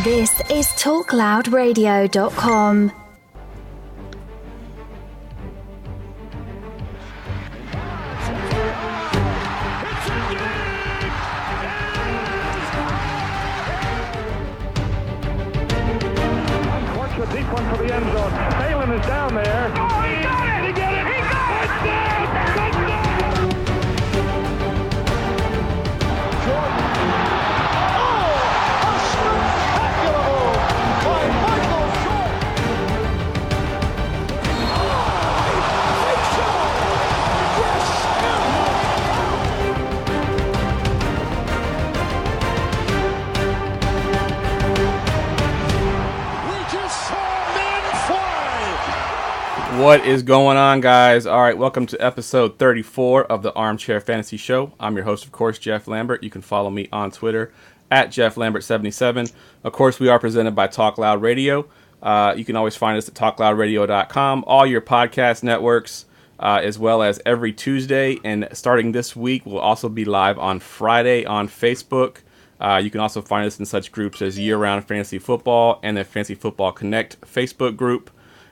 This is TalkLoudRadio.com. Deep one for the end zone. Balin is down there. Oh, he got it! He got it! He got it! Touchdown! Jordan. Oh, a spectacular move by Michael Jordan. Oh, I think so. What is going on, guys? All right, welcome to episode 34 of the Armchair Fantasy Show. I'm your host, of course, Jeff Lambert. You can follow me on Twitter at JeffLambert77. Of course, we are presented by Talk Loud Radio. You can always find us at TalkLoudRadio.com, all your podcast networks, as well as every Tuesday. And starting this week, we'll also be live on Friday on Facebook. You can also find us in such groups as Year Round Fantasy Football and the Fantasy Football Connect Facebook group.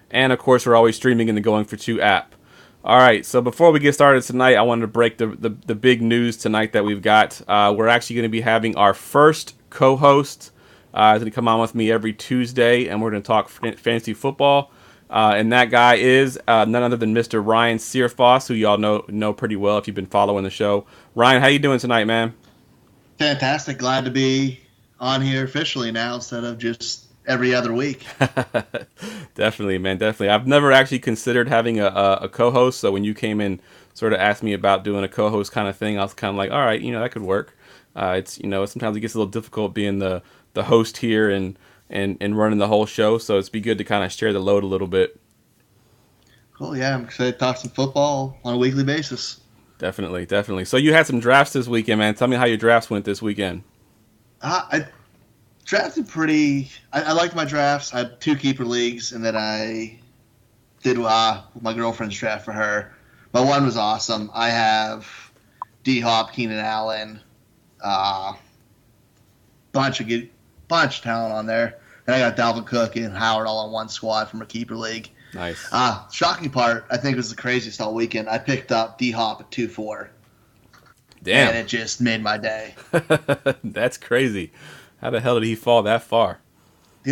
And, of course, we're always streaming in the Going For Two app. All right, so before we get started tonight, I wanted to break the big news tonight that we've got. We're actually going to be having our first co-host. He's going to come on with me every Tuesday, and we're going to talk fantasy football. And that guy is none other than Mr. Ryan Searfoss, who you all know pretty well if you've been following the show. Ryan, how you doing tonight, man? Fantastic. Glad to be on here officially now instead of just every other week. Definitely, man. Definitely. I've never actually considered having a co-host. So when you came in, sort of asked me about doing a co-host kind of thing, I was kind of like, all right, that could work. It's, sometimes it gets a little difficult being the host here and running the whole show. So it's be good to kind of share the load a little bit. Cool. Yeah. I'm excited to talk some football on a weekly basis. Definitely. Definitely. So you had some drafts this weekend, man. Tell me how your drafts went this weekend. I drafted pretty. I liked my drafts. I had 2 keeper leagues, and then I did my girlfriend's draft for her. But one was awesome. I have D-Hop, Keenan Allen, bunch of talent on there. And I got Dalvin Cook and Howard all on one squad from a keeper league. Nice. Shocking part, I think, was the craziest all weekend. I picked up D-Hop at 2-4. Damn. And it just made my day. That's crazy. How the hell did he fall that far?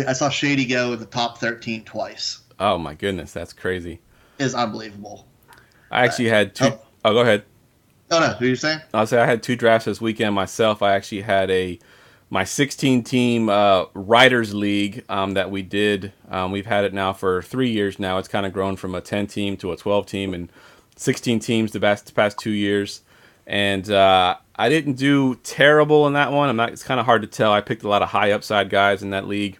I saw Shady go in the top 13 twice. Oh, my goodness. That's crazy. It's unbelievable. I actually had 2. Oh, go ahead. Oh, no. Who are you saying? I'll say I had 2 drafts this weekend myself. I actually had my 16-team Writers League that we did. We've had it now for 3 years now. It's kind of grown from a 10-team to a 12-team and 16 teams the past 2 years. And I didn't do terrible in that one. It's kind of hard to tell. I picked a lot of high upside guys in that league.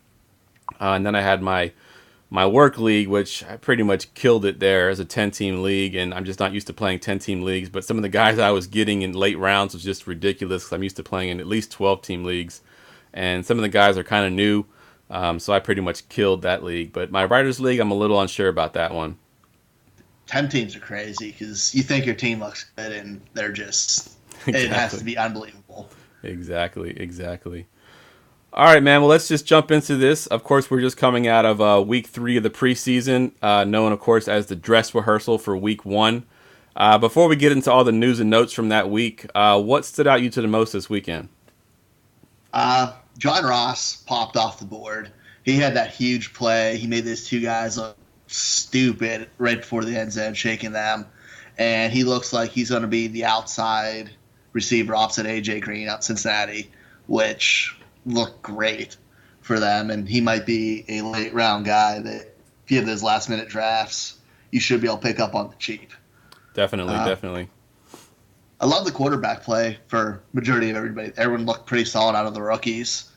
And then I had my work league, which I pretty much killed it there as a 10-team league. And I'm just not used to playing 10-team leagues. But some of the guys I was getting in late rounds was just ridiculous because I'm used to playing in at least 12-team leagues. And some of the guys are kind of new. So I pretty much killed that league. But my Writers League, I'm a little unsure about that one. 10 teams are crazy because you think your team looks good and they're just Exactly. It has to be unbelievable. Exactly. All right, man. Well, let's just jump into this. Of course, we're just coming out of week 3 of the preseason, known, of course, as the dress rehearsal for week 1. Before we get into all the news and notes from that week, what stood out you to the most this weekend? John Ross popped off the board. He had that huge play. He made those 2 guys look stupid right before the end zone, shaking them. And he looks like he's going to be the outside receiver opposite A.J. Green out Cincinnati, which looked great for them. And he might be a late-round guy that if you have those last-minute drafts, you should be able to pick up on the cheap. Definitely. I love the quarterback play for majority of everybody. Everyone looked pretty solid out of the rookies.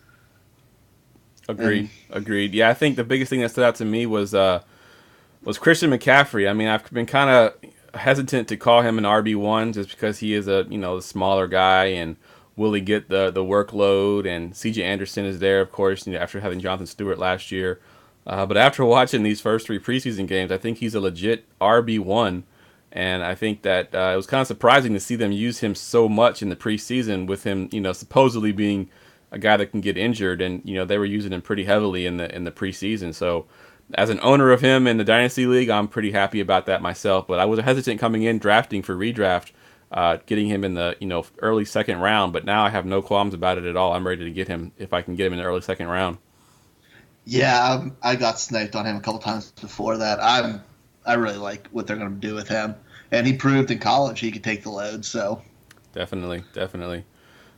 Agreed. Yeah, I think the biggest thing that stood out to me was Christian McCaffrey. I mean, I've been kind of hesitant to call him an RB1 just because he is a smaller guy and will he get the workload, and C.J. Anderson is there, of course, after having Jonathan Stewart last year. But after watching these first 3 preseason games, I think he's a legit RB1, and I think that it was kind of surprising to see them use him so much in the preseason with him, supposedly being a guy that can get injured, and they were using him pretty heavily in the preseason. So as an owner of him in the Dynasty League, I'm pretty happy about that myself. But I was hesitant coming in drafting for redraft, getting him in the early second round. But now I have no qualms about it at all. I'm ready to get him if I can get him in the early second round. Yeah, I got sniped on him a couple times before that. I really like what they're going to do with him, and he proved in college he could take the load. So definitely.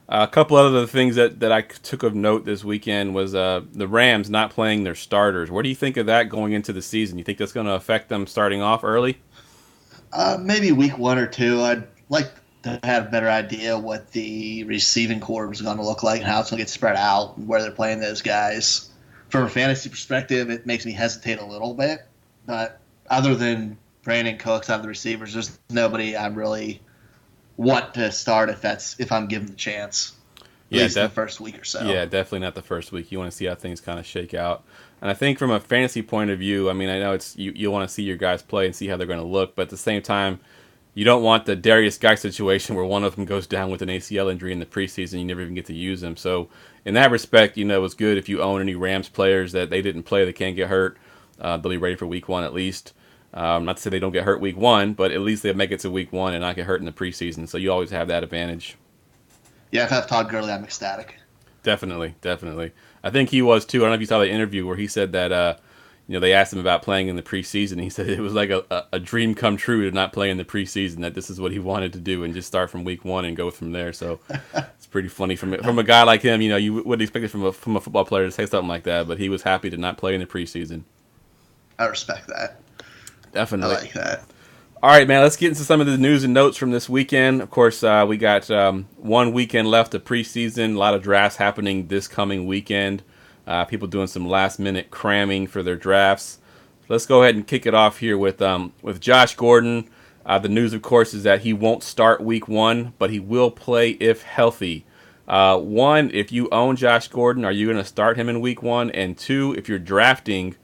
A couple other things that I took of note this weekend was the Rams not playing their starters. What do you think of that going into the season? You think that's going to affect them starting off early? Maybe week 1 or 2. I'd like to have a better idea what the receiving corps is going to look like and how it's going to get spread out and where they're playing those guys. From a fantasy perspective, it makes me hesitate a little bit. But other than Brandon Cooks out of the receivers, there's nobody I really want to start if I'm given the chance. At least in the first week or so. Yeah, definitely not the first week. You want to see how things kind of shake out. And I think from a fantasy point of view, I mean, I know it's you want to see your guys play and see how they're going to look, but at the same time, you don't want the Darius Guy situation where one of them goes down with an ACL injury in the preseason. You never even get to use them. So in that respect, it was good if you own any Rams players that they didn't play, they can't get hurt. They'll be ready for week 1 at least. Not to say they don't get hurt week 1, but at least they'll make it to week 1 and not get hurt in the preseason. So you always have that advantage. Yeah, if I have Todd Gurley, I'm ecstatic. Definitely. I think he was too. I don't know if you saw the interview where he said that they asked him about playing in the preseason. He said it was like a dream come true to not play in the preseason, that this is what he wanted to do and just start from week 1 and go from there. So it's pretty funny from a guy like him. You wouldn't expect it from a football player to say something like that, but he was happy to not play in the preseason. I respect that. Definitely. I like that. All right, man, let's get into some of the news and notes from this weekend. Of course, we got 1 weekend left of preseason. A lot of drafts happening this coming weekend. People doing some last-minute cramming for their drafts. Let's go ahead and kick it off here with Josh Gordon. The news, of course, is that he won't start week 1, but he will play if healthy. 1, if you own Josh Gordon, are you going to start him in week 1? And 2, if you're drafting,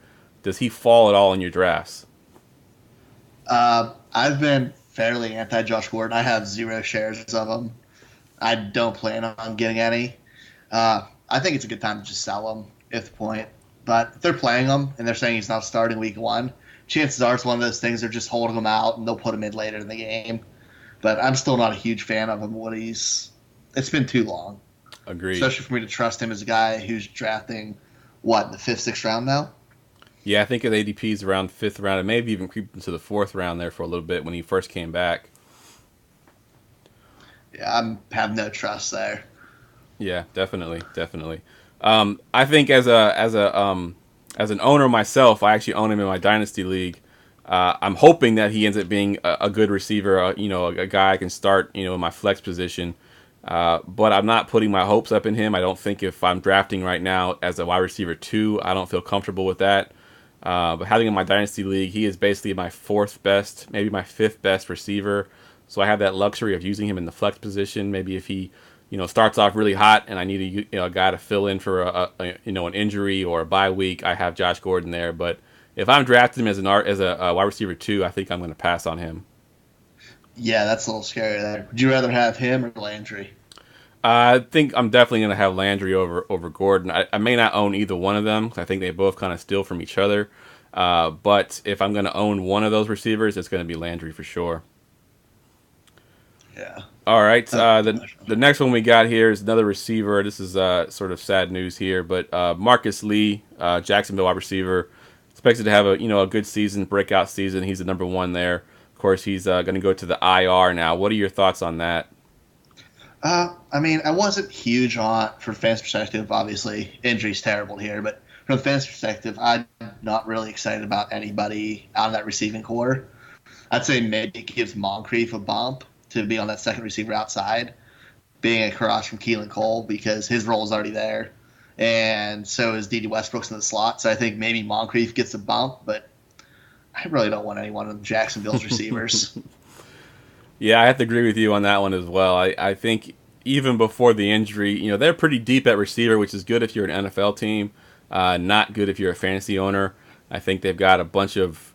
does he fall at all in your drafts? I've been fairly anti-Josh Gordon. I have 0 shares of him. I don't plan on getting any. I think it's a good time to just sell him at the point. But if they're playing him and they're saying he's not starting week 1, chances are it's one of those things they're just holding him out and they'll put him in later in the game. But I'm still not a huge fan of him. It's been too long. Agreed. Especially for me to trust him as a guy who's drafting, in the 5th, 6th round now? Yeah, I think the ADP is around 5th round, and maybe even creeped into the 4th round there for a little bit when he first came back. Yeah, I have no trust there. Yeah, definitely. I think as an owner myself, I actually own him in my dynasty league. I'm hoping that he ends up being a good receiver, a guy I can start, in my flex position. But I'm not putting my hopes up in him. I don't think if I'm drafting right now as a wide receiver 2, I don't feel comfortable with that. But having him in my dynasty league, he is basically my 4th best, maybe my 5th best receiver. So I have that luxury of using him in the flex position. Maybe if he, starts off really hot and I need a guy to fill in for an injury or a bye week, I have Josh Gordon there. But if I'm drafting him as a wide receiver 2, I think I'm going to pass on him. Yeah, that's a little scary there. Would you rather have him or Landry? I think I'm definitely going to have Landry over Gordon. I may not own either one of them because I think they both kind of steal from each other. But if I'm going to own one of those receivers, it's going to be Landry for sure. Yeah. All right. The next one we got here is another receiver. This is sort of sad news here, but Marcus Lee, Jacksonville wide receiver, expected to have a good season, breakout season. He's the number 1 there. Of course, he's going to go to the IR now. What are your thoughts on that? I wasn't huge on for fans' perspective. Obviously, injury's terrible here, but from the fans' perspective, I'm not really excited about anybody out of that receiving core. I'd say maybe it gives Moncrief a bump to be on that second receiver outside, being across from Keelan Cole because his role is already there, and so is D.D. Westbrook's in the slot. So I think maybe Moncrief gets a bump, but I really don't want anyone of Jacksonville's receivers. Yeah, I have to agree with you on that one as well. I think even before the injury, they're pretty deep at receiver, which is good if you're an NFL team, not good if you're a fantasy owner. I think they've got a bunch of,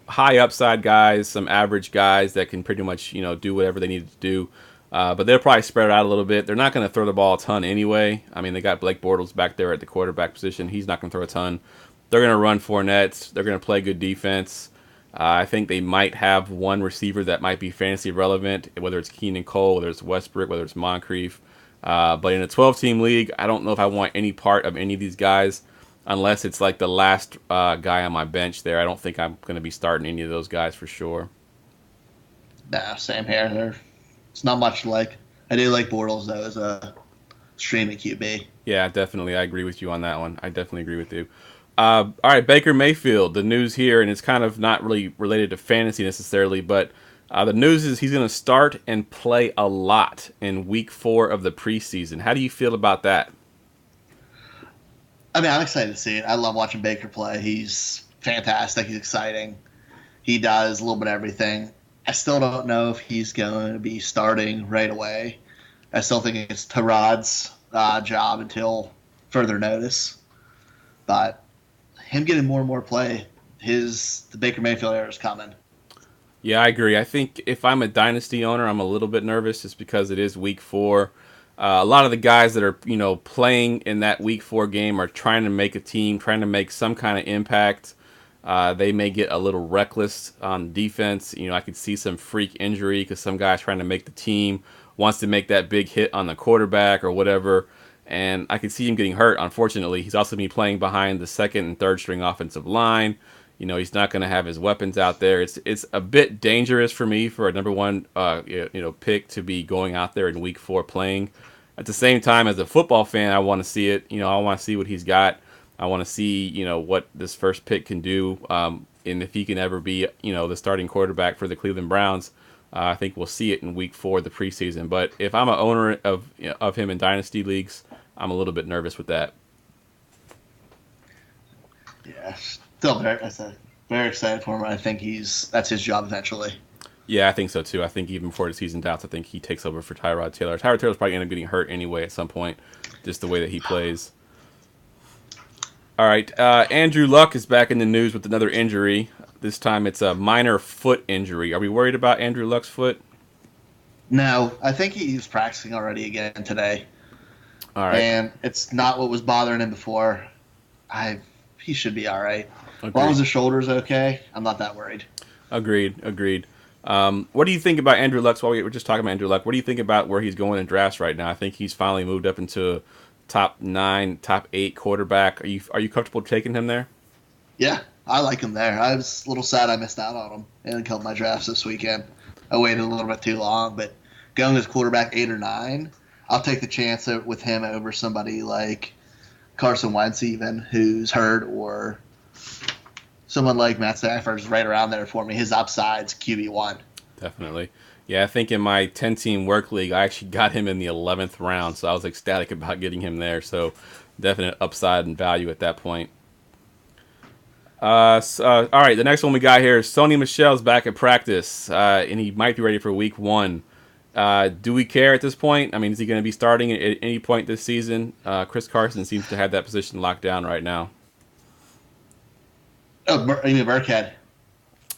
high upside guys, some average guys that can pretty much, do whatever they need to do. But they'll probably spread it out a little bit. They're not going to throw the ball a ton anyway. I mean, they got Blake Bortles back there at the quarterback position. He's not going to throw a ton. They're going to run Fournette. They're going to play good defense. I think they might have one receiver that might be fantasy relevant, whether it's Keenan Cole, whether it's Westbrook, whether it's Moncrief. But in a 12-team league, I don't know if I want any part of any of these guys unless it's like the last guy on my bench there. I don't think I'm going to be starting any of those guys for sure. Nah, same here. It's not much like. I do like Bortles, though, as a streaming QB. Yeah, definitely. I agree with you on that one. I definitely agree with you. All right, Baker Mayfield, the news here, and it's kind of not really related to fantasy necessarily, but the news is he's going to start and play a lot in week 4 of the preseason. How do you feel about that? I mean, I'm excited to see it. I love watching Baker play. He's fantastic. He's exciting. He does a little bit of everything. I still don't know if he's going to be starting right away. I still think it's Tyrod's job until further notice. But him getting more and more play, the Baker Mayfield era is coming. Yeah, I agree. I think if I'm a dynasty owner, I'm a little bit nervous just because it is week 4. A lot of the guys that are, playing in that week 4 game are trying to make a team, trying to make some kind of impact. They may get a little reckless on defense. I could see some freak injury because some guy's trying to make the team, wants to make that big hit on the quarterback or whatever. And I could see him getting hurt, unfortunately. He's also going to be playing behind the second and third string offensive line. He's not going to have his weapons out there. It's a bit dangerous for me for a number 1 pick to be going out there in week 4 playing. At the same time, as a football fan, I want to see it. I want to see what he's got. I want to see, what this first pick can do, and if he can ever be, the starting quarterback for the Cleveland Browns. I think we'll see it in week 4 of the preseason. But if I'm an owner of him in dynasty leagues, I'm a little bit nervous with that. Yeah, still very excited for him. I think that's his job eventually. Yeah, I think so too. I think even before the season doubts, I think he takes over for Tyrod Taylor. Tyrod Taylor's probably going to end up getting hurt anyway at some point, just the way that he plays. All right, Andrew Luck is back in the news with another injury. This time it's a minor foot injury. Are we worried about Andrew Luck's foot? No, I think he's practicing already again today. All right. And it's not what was bothering him before. He should be all right. Agreed. As long as his shoulder's okay, I'm not that worried. Agreed. What do you think about Andrew Luck? While we were just talking about Andrew Luck, what do you think about where he's going in drafts right now? I think he's finally moved up into top 9, top 8 quarterback. Are you comfortable taking him there? Yeah, I like him there. I was a little sad I missed out on him in a couple of my drafts this weekend. I waited a little bit too long, but going as quarterback 8 or 9, I'll take the chance with him over somebody like Carson Wentz even, who's hurt, or someone like Matt Stafford's right around there for me. His upside's QB1. Definitely. Yeah, I think in my 10-team work league, I actually got him in the 11th round, so I was ecstatic about getting him there. So definite upside and value at that point. All right, the next one we got here is Sony Michel's back at practice, and he might be ready for week 1. Do we care at this point? I mean, is he going to be starting at any point this season? Chris Carson seems to have that position locked down right now. Oh, you mean Burkhead?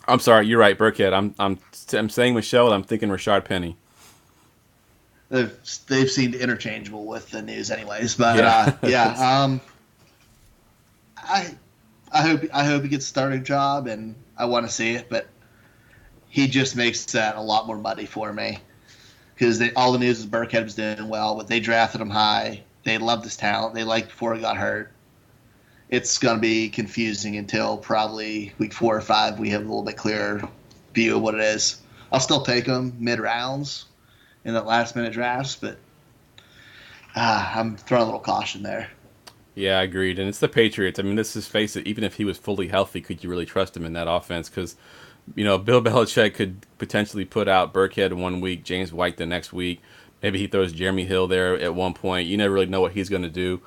I'm sorry, you're right, Burkhead. I'm saying Michelle, I'm thinking Rashard Penny. They've seemed interchangeable with the news, anyways. But I hope he gets a starting job, and I want to see it. But he just makes that a lot more muddy for me because all the news is Burkhead was doing well, but they drafted him high. They loved his talent. They liked before he got hurt. It's going to be confusing until probably week 4 or 5 we have a little bit clearer view of what it is. I'll still take him mid-rounds in that last-minute drafts, but I'm throwing a little caution there. Yeah, agreed. And it's the Patriots. I mean, let's just face it, even if he was fully healthy, could you really trust him in that offense? Because, Bill Belichick could potentially put out Burkhead 1 week, James White the next week. Maybe he throws Jeremy Hill there at one point. You never really know what he's going to do.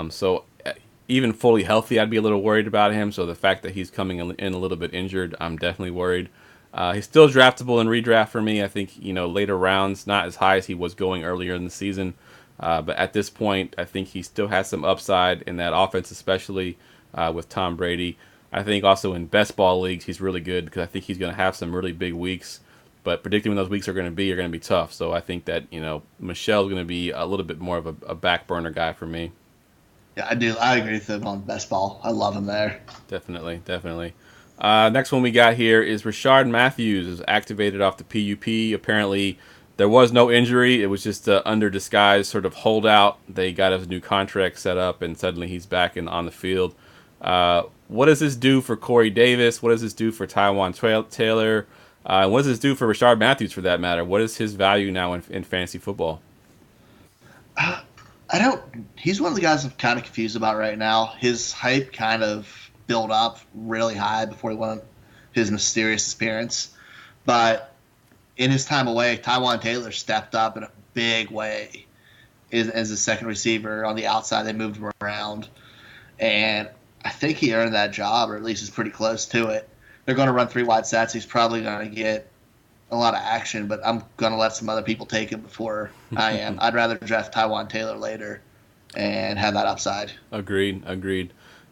So even fully healthy, I'd be a little worried about him. So the fact that he's coming in a little bit injured, I'm definitely worried. He's still draftable in redraft for me. I think, later rounds, not as high as he was going earlier in the season. But at this point, I think he still has some upside in that offense, especially with Tom Brady. I think also in best ball leagues, he's really good because I think he's going to have some really big weeks. but predicting when those weeks are going to be tough. So I think that, Michel's going to be a little bit more of a back burner guy for me. Yeah, I do. I agree with him on best ball. I love him there. Definitely. Next one we got here is Rashard Matthews is activated off the PUP. Apparently, there was no injury. It was just under disguise sort of holdout. They got his new contract set up, and suddenly he's back on the field. What does this do for Corey Davis? What does this do for Tyrod Taylor? What does this do for Rashard Matthews, for that matter? What is his value now in fantasy football? He's one of the guys I'm kind of confused about right now. His hype kind of built up really high before he went his mysterious appearance. But in his time away, Tyrod Taylor stepped up in a big way as a second receiver on the outside. They moved him around. And I think he earned that job, or at least is pretty close to it. They're going to run 3 wide sets. He's probably going to get a lot of action, but I'm going to let some other people take him before I am. I'd rather draft Tyrod Taylor later and have that upside. Agreed.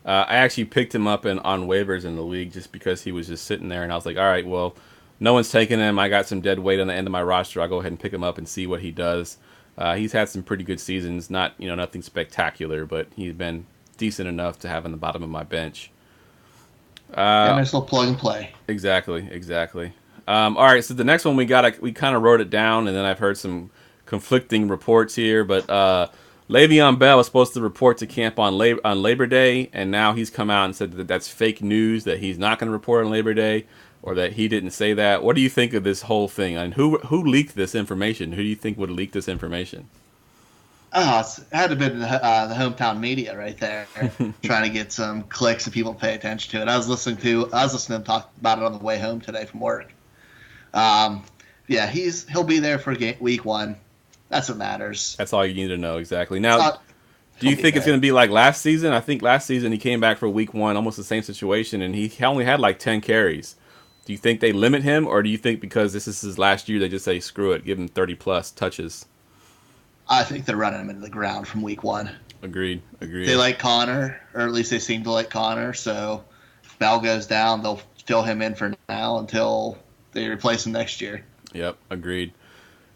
I actually picked him up on waivers in the league just because he was just sitting there, and I was like, all right, well, no one's taking him. I got some dead weight on the end of my roster. I'll go ahead and pick him up and see what he does. He's had some pretty good seasons, nothing spectacular, but he's been decent enough to have on the bottom of my bench. Nice little plug and play. Exactly. All right, so the next one we kind of wrote it down, and then I've heard some conflicting reports here, but Le'Veon Bell was supposed to report to camp on Labor Day, and now he's come out and said that that's fake news, that he's not going to report on Labor Day, or that he didn't say that. What do you think of this whole thing? And who leaked this information? Who do you think would leak this information? Oh, it had to have been the hometown media right there, trying to get some clicks and people to pay attention to it. I was listening to them talk about it on the way home today from work. He'll be there for week 1. That's what matters. That's all you need to know, exactly. Now, do you think it's going to be like last season? I think last season he came back for week 1, almost the same situation, and he only had like 10 carries. Do you think they limit him, or do you think because this is his last year, they just say, screw it, give him 30-plus touches? I think they're running him into the ground from week 1. Agreed. They like Connor, or at least they seem to like Connor, so if Bell goes down, they'll fill him in for now until they replace him next year. Yep, agreed.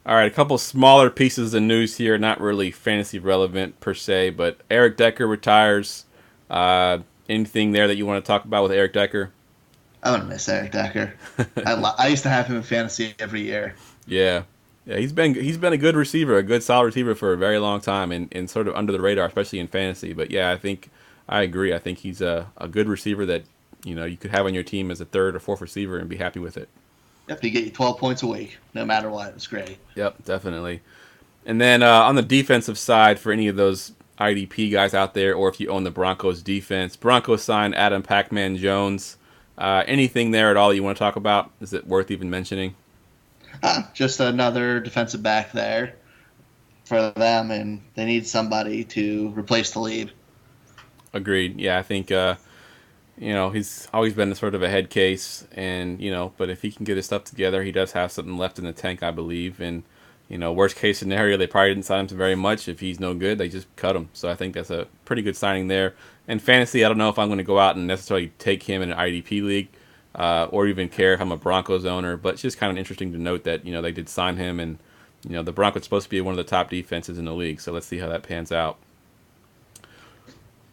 All right, a couple smaller pieces of news here, not really fantasy relevant per se, but Eric Decker retires. Anything there that you want to talk about with Eric Decker? I'm going to miss Eric Decker. I used to have him in fantasy every year. Yeah, he's been a good receiver, a good solid receiver for a very long time, and sort of under the radar, especially in fantasy. But yeah, I agree. I think he's a good receiver that you could have on your team as a 3rd or 4th receiver and be happy with it. Yep, he get you 12 points a week, no matter what. It's great. Yep, definitely. And then on the defensive side, for any of those IDP guys out there, or if you own the Broncos defense, Broncos signed Adam Pac-Man Jones. Anything there at all you want to talk about? Is it worth even mentioning? Just another defensive back there for them, and they need somebody to replace the lead. Agreed. Yeah, I think he's always been sort of a head case, and but if he can get his stuff together, he does have something left in the tank, I believe. And worst case scenario, they probably didn't sign him to very much. If he's no good, they just cut him. So I think that's a pretty good signing there. And fantasy, I don't know if I'm going to go out and necessarily take him in an IDP league, or even care if I'm a Broncos owner. But it's just kind of interesting to note that they did sign him, and the Broncos supposed to be one of the top defenses in the league. So let's see how that pans out.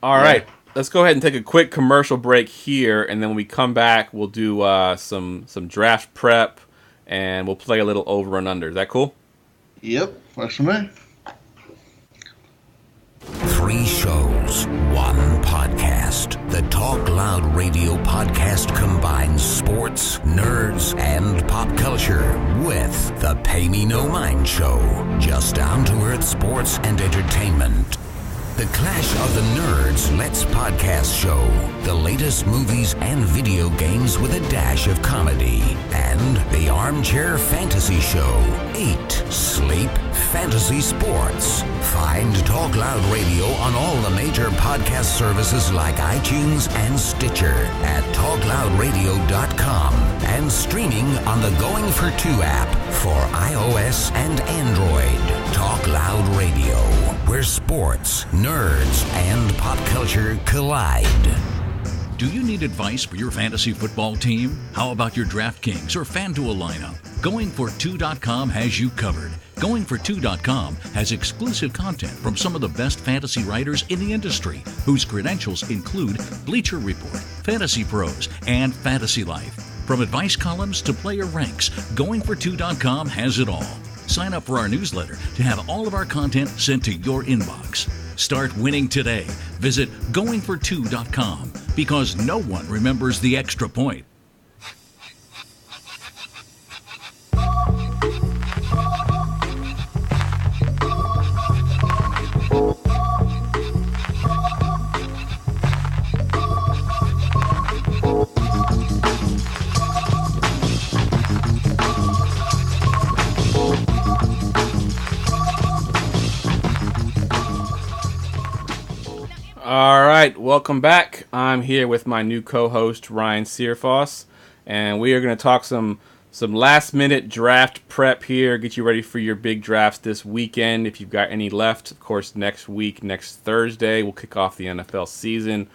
All right. Let's go ahead and take a quick commercial break here, and then when we come back, we'll do some draft prep, and we'll play a little over and under. Is that cool? Yep, works for me. 3 shows, 1 podcast. The Talk Loud Radio podcast combines sports, nerds, and pop culture with the Pay Me No Mind Show. Just down-to-earth sports and entertainment. The Clash of the Nerds Let's Podcast Show. The latest movies and video games with a dash of comedy. And the Armchair Fantasy Show. 8. Sleep Fantasy Sports. Find Talk Loud Radio on all the major podcast services like iTunes and Stitcher at TalkLoudRadio.com and streaming on the Going for 2 app for iOS and Android. Talk Loud Radio, where sports, nerds, and pop culture collide. Do you need advice for your fantasy football team? How about your DraftKings or FanDuel lineup? GoingFor2.com has you covered. GoingFor2.com has exclusive content from some of the best fantasy writers in the industry, whose credentials include Bleacher Report, Fantasy Pros, and Fantasy Life. From advice columns to player ranks, GoingFor2.com has it all. Sign up for our newsletter to have all of our content sent to your inbox. Start winning today. Visit GoingFor2.com, because no one remembers the extra point. All right, welcome back. I'm here with my new co-host Ryan Searfoss, and we are going to talk some last-minute draft prep here. Get you ready for your big drafts this weekend, if you've got any left. Of course, next Thursday, we'll kick off the NFL season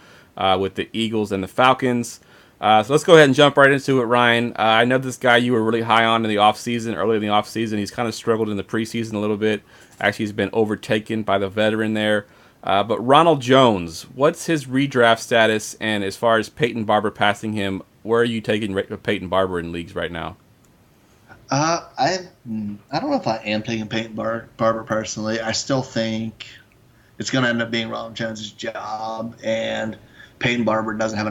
with the Eagles and the Falcons. So let's go ahead and jump right into it, Ryan. I know this guy you were really high on in the offseason, early in the offseason. He's kind of struggled in the preseason a little bit. Actually, he's been overtaken by the veteran there. But Ronald Jones, what's his redraft status? And as far as Peyton Barber passing him, where are you taking Peyton Barber in leagues right now? I don't know if I am taking Peyton Barber personally. I still think it's going to end up being Ronald Jones' job, and Peyton Barber doesn't have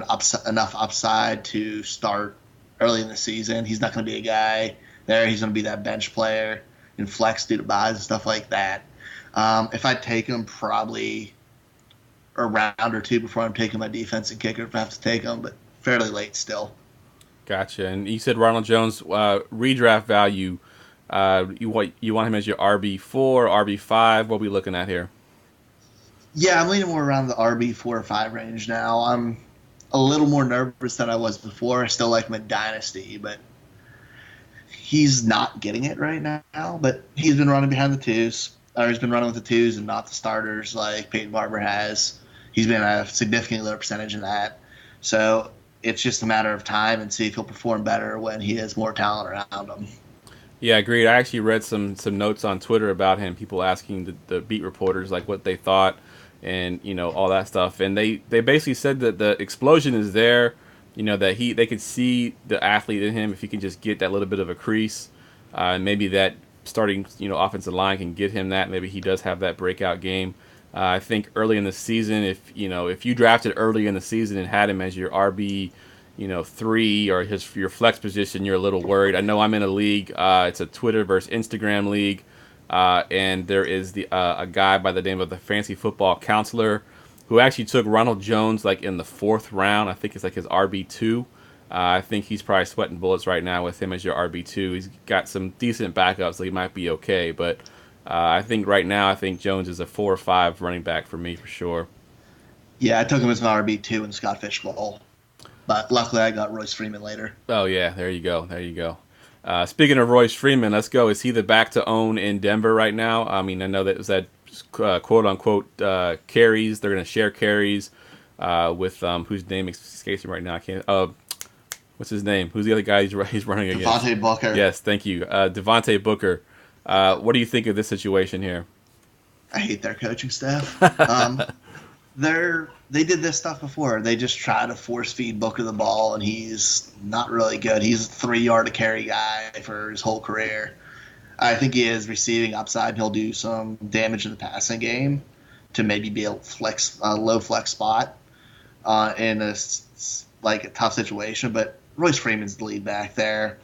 enough upside to start early in the season. He's not going to be a guy there. He's going to be that bench player in flex due to buys and stuff like that. If I take him, probably a round or two before I'm taking my defense and kicker if I have to take him, but fairly late still. Gotcha. And you said Ronald Jones redraft value. You want him as your RB4, RB5? What are we looking at here? Yeah, I'm leaning more around the RB4 or 5 range now. I'm a little more nervous than I was before. I still like him in Dynasty, but he's not getting it right now. But he's been running behind the twos. Or he's been running with the twos and not the starters like Peyton Barber has. He's been a significantly lower percentage in that. So it's just a matter of time and see if he'll perform better when he has more talent around him. Yeah, agreed. I actually read some notes on Twitter about him, people asking the beat reporters like what they thought and, all that stuff. And they basically said that the explosion is there, that they could see the athlete in him if he can just get that little bit of a crease. Maybe that starting offensive line can get him that. Maybe he does have that breakout game. I think early in the season, if you drafted early in the season and had him as your RB 3 or your flex position, you're a little worried. I know I'm in a league. It's a Twitter versus Instagram league, and there is a guy by the name of the Fantasy Football Counselor who actually took Ronald Jones like in the 4th round. I think it's like his RB2. I think he's probably sweating bullets right now with him as your RB2. He's got some decent backups, so he might be okay. But I think right now, Jones is a 4 or 5 running back for me for sure. Yeah, I took him as my RB2 in Scott Fishbowl. But luckily I got Royce Freeman later. Oh, yeah, there you go. Speaking of Royce Freeman, let's go. Is he the back to own in Denver right now? I mean, I know that it was that quote-unquote carries. They're going to share carries with whose name escapes me right now. I can't. What's his name? Who's the other guy he's running against? Devontae Booker. Yes, thank you. Devontae Booker. What do you think of this situation here? I hate their coaching staff. They did this stuff before. They just try to force feed Booker the ball, and he's not really good. He's a 3-yard a carry guy for his whole career. I think he is receiving upside. He'll do some damage in the passing game to maybe be a low flex spot in a tough situation, but Royce Freeman's the lead back there.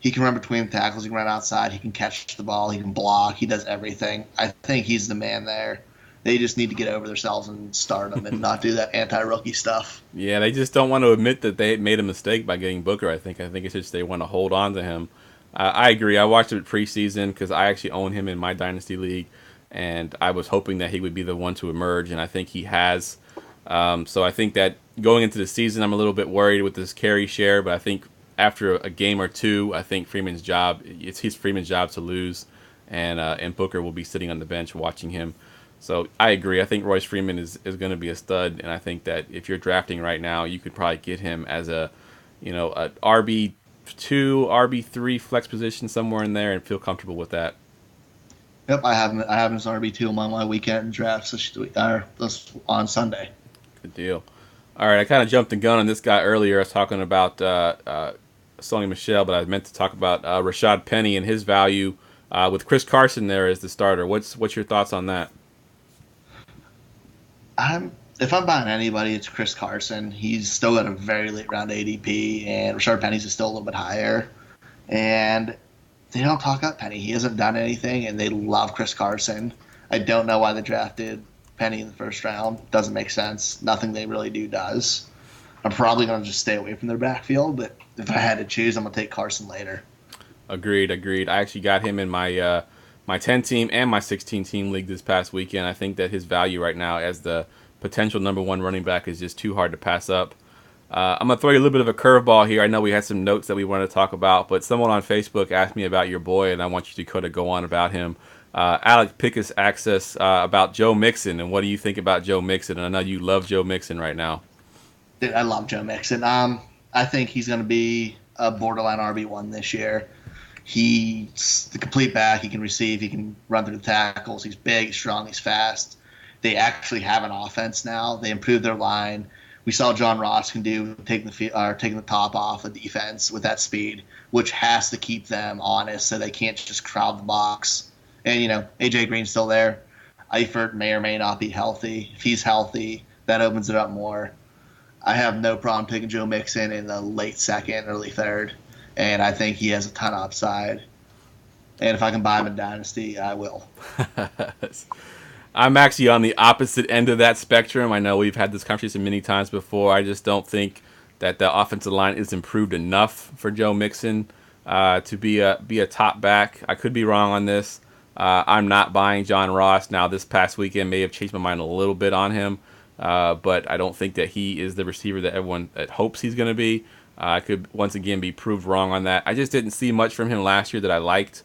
He can run between tackles. He can run outside. He can catch the ball. He can block. He does everything. I think he's the man there. They just need to get over themselves and start him and not do that anti-rookie stuff. Yeah, they just don't want to admit that they made a mistake by getting Booker, I think it's just they want to hold on to him. I agree. I watched it preseason because I actually own him in my Dynasty League, and I was hoping that he would be the one to emerge, and I think he has. So I think that going into the season, I'm a little bit worried with this carry share, but I think after a game or two, I think Freeman's job to lose, and Booker will be sitting on the bench watching him. So I agree. I think Royce Freeman is going to be a stud, and I think that if you're drafting right now, you could probably get him as a RB2, RB3 flex position somewhere in there, and feel comfortable with that. Yep, I have him as RB2 among my weekend drafts this on Sunday. Good deal. All right, I kind of jumped the gun on this guy earlier. I was talking about Sony Michel, but I meant to talk about Rashad Penny and his value with Chris Carson there as the starter. What's your thoughts on that? If I'm buying anybody, it's Chris Carson. He's still got a very late round ADP, and Rashard Penny's is still a little bit higher. And they don't talk up Penny. He hasn't done anything, and they love Chris Carson. I don't know why they drafted Penny in the first round. Doesn't make sense. Nothing they really do does. I'm probably going to just stay away from their backfield, but if I had to choose, I'm going to take Carson later. Agreed. I actually got him in my 10-team and my 16-team league this past weekend. I think that his value right now as the potential number one running back is just too hard to pass up. I'm going to throw you a little bit of a curveball here. I know we had some notes that we wanted to talk about, but someone on Facebook asked me about your boy, and I want you to kind of go on about him. Alex Pickus asked us about Joe Mixon, and what do you think about Joe Mixon? And I know you love Joe Mixon right now. Dude, I love Joe Mixon. I think he's going to be a borderline RB1 this year. He's the complete back. He can receive. He can run through the tackles. He's big, he's strong, he's fast. They actually have an offense now. They improved their line. We saw John Ross can do taking the top off of defense with that speed, which has to keep them honest so they can't just crowd the box. And, A.J. Green's still there. Eifert may or may not be healthy. If he's healthy, that opens it up more. I have no problem taking Joe Mixon in the late second, early third, and I think he has a ton of upside. And if I can buy him in Dynasty, I will. I'm actually on the opposite end of that spectrum. I know we've had this conversation many times before. I just don't think that the offensive line is improved enough for Joe Mixon to be a top back. I could be wrong on this. I'm not buying John Ross. Now, this past weekend may have changed my mind a little bit on him, but I don't think that he is the receiver that everyone hopes he's going to be. I could once again be proved wrong on that. I just didn't see much from him last year that I liked.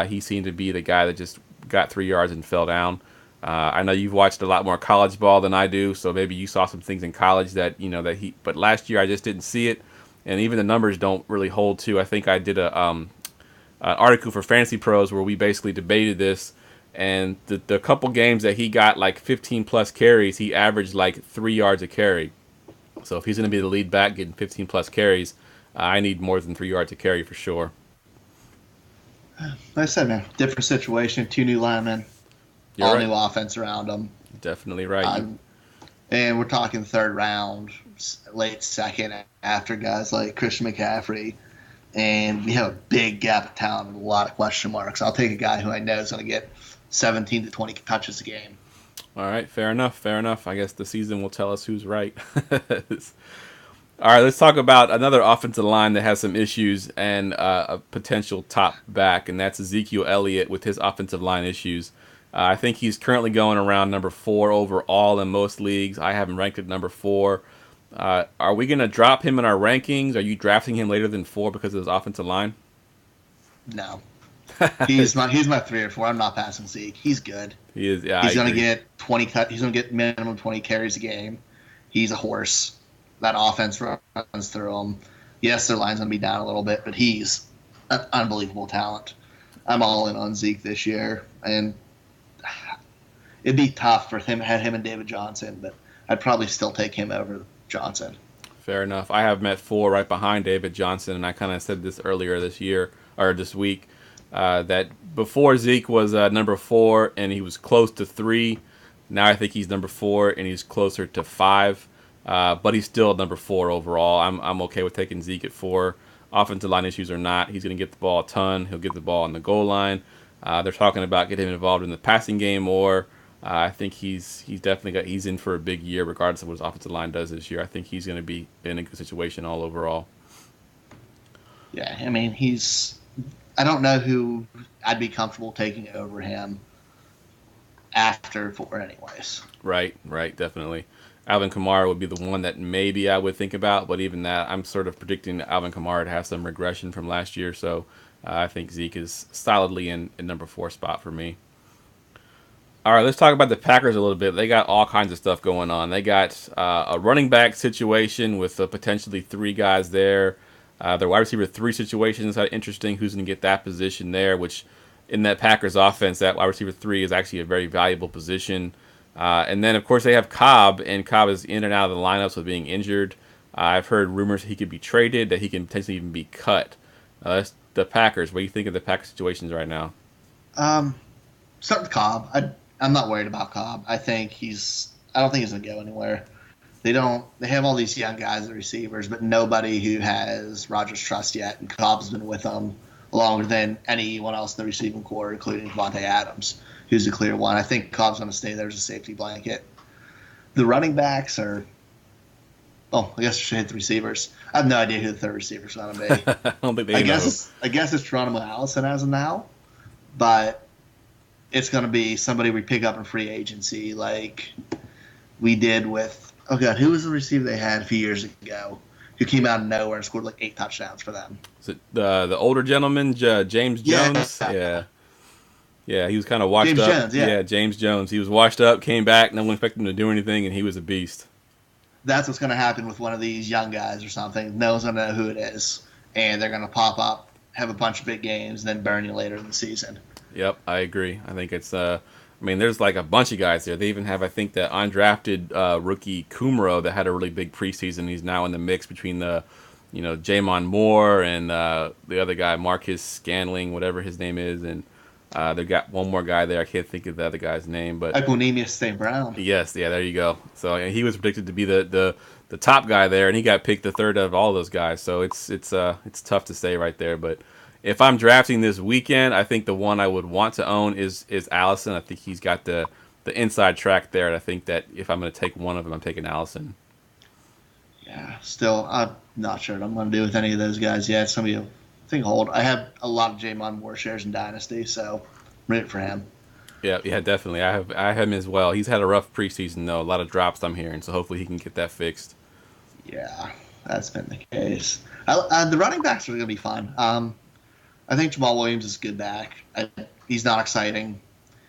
He seemed to be the guy that just got 3 yards and fell down. I know you've watched a lot more college ball than I do, so maybe you saw some things in college that but last year I just didn't see it, and even the numbers don't really hold too. I think I did an article for Fantasy Pros where we basically debated this, and the couple games that he got like 15 plus carries, he averaged like 3 yards a carry. So if he's going to be the lead back getting 15 plus carries, I need more than 3 yards a carry for sure. Like I said, man, different situation, 2 new linemen. All new offense around them. Definitely right. And we're talking third round, late second, after guys like Christian McCaffrey. And we have a big gap of talent and a lot of question marks. I'll take a guy who I know is going to get 17 to 20 touches a game. All right, fair enough. I guess the season will tell us who's right. All right, let's talk about another offensive line that has some issues and a potential top back, and that's Ezekiel Elliott with his offensive line issues. I think he's currently going around number 4 overall in most leagues. I have him ranked at number 4. Are we going to drop him in our rankings? Are you drafting him later than 4 because of his offensive line? No. He's my 3 or 4. I'm not passing Zeke. He's good. He is. Yeah, he's going to get 20 cut. He's going to get minimum 20 carries a game. He's a horse. That offense runs through him. Yes, their line's going to be down a little bit, but he's an unbelievable talent. I'm all in on Zeke this year, and it'd be tough for him and David Johnson, but I'd probably still take him over Johnson. Fair enough. I have him at 4 right behind David Johnson, and I kind of said this earlier this week, that before Zeke was number 4 and he was close to 3. Now I think he's number 4 and he's closer to 5, but he's still number 4 overall. I'm okay with taking Zeke at 4. Offensive line issues or not, he's going to get the ball a ton. He'll get the ball on the goal line. They're talking about getting him involved in the passing game more. I think he's in for a big year regardless of what his offensive line does this year. I think he's going to be in a good situation all overall. Yeah, I mean, I don't know who I'd be comfortable taking over him after 4 anyways. Right, definitely. Alvin Kamara would be the one that maybe I would think about, but even that, I'm sort of predicting Alvin Kamara to have some regression from last year, so I think Zeke is solidly in number 4 spot for me. All right, let's talk about the Packers a little bit. They got all kinds of stuff going on. They got a running back situation with potentially 3 guys there. Their wide receiver 3 situation is interesting. Who's going to get that position there? Which in that Packers offense, that wide receiver 3 is actually a very valuable position. And then, of course, they have Cobb, and Cobb is in and out of the lineups with being injured. I've heard rumors he could be traded, that he can potentially even be cut. That's the Packers. What do you think of the Packers situations right now? Start with Cobb. I'm not worried about Cobb. I don't think he's going to go anywhere. They have all these young guys as receivers, but nobody who has Rodgers' trust yet, and Cobb's been with them longer than anyone else in the receiving corps, including Devontae Adams, who's a clear one. I think Cobb's going to stay there as a safety blanket. The running backs are I guess I should hit the receivers. I have no idea who the third receiver is going to be. I don't think they know. I guess it's Geronimo Allison as of now, but it's going to be somebody we pick up in free agency like we did with – who was the receiver they had a few years ago who came out of nowhere and scored like 8 touchdowns for them? Is it the older gentleman, James Jones? Yeah. Yeah, he was kind of washed up. Jones, yeah, James Jones. He was washed up, came back, no one expected him to do anything, and he was a beast. That's what's going to happen with one of these young guys or something. No one's going to know who it is, and they're going to pop up, have a bunch of big games, and then burn you later in the season. Yep, I agree. I think it's there's like a bunch of guys there. They even have, I think, that undrafted rookie Kumro that had a really big preseason. He's now in the mix between the, Jamon Moore and the other guy, Marcus Scanling, whatever his name is, and they got one more guy there. I can't think of the other guy's name, but Equanimeous St. Brown. Yes, yeah, there you go. So he was predicted to be the top guy there, and he got picked the third of all those guys. So it's tough to say right there, but. If I'm drafting this weekend, I think the one I would want to own is Allison. I think he's got the inside track there, and I think that if I'm going to take one of them, I'm taking Allison. Yeah, still, I'm not sure what I'm going to do with any of those guys yet. Some of you think hold. I have a lot of Jamon Moore shares in Dynasty, so I'm rooting for him. Yeah, definitely. I have him as well. He's had a rough preseason, though. A lot of drops I'm hearing, so hopefully he can get that fixed. Yeah, that's been the case. The running backs are going to be fun. I think Jamal Williams is good back. He's not exciting.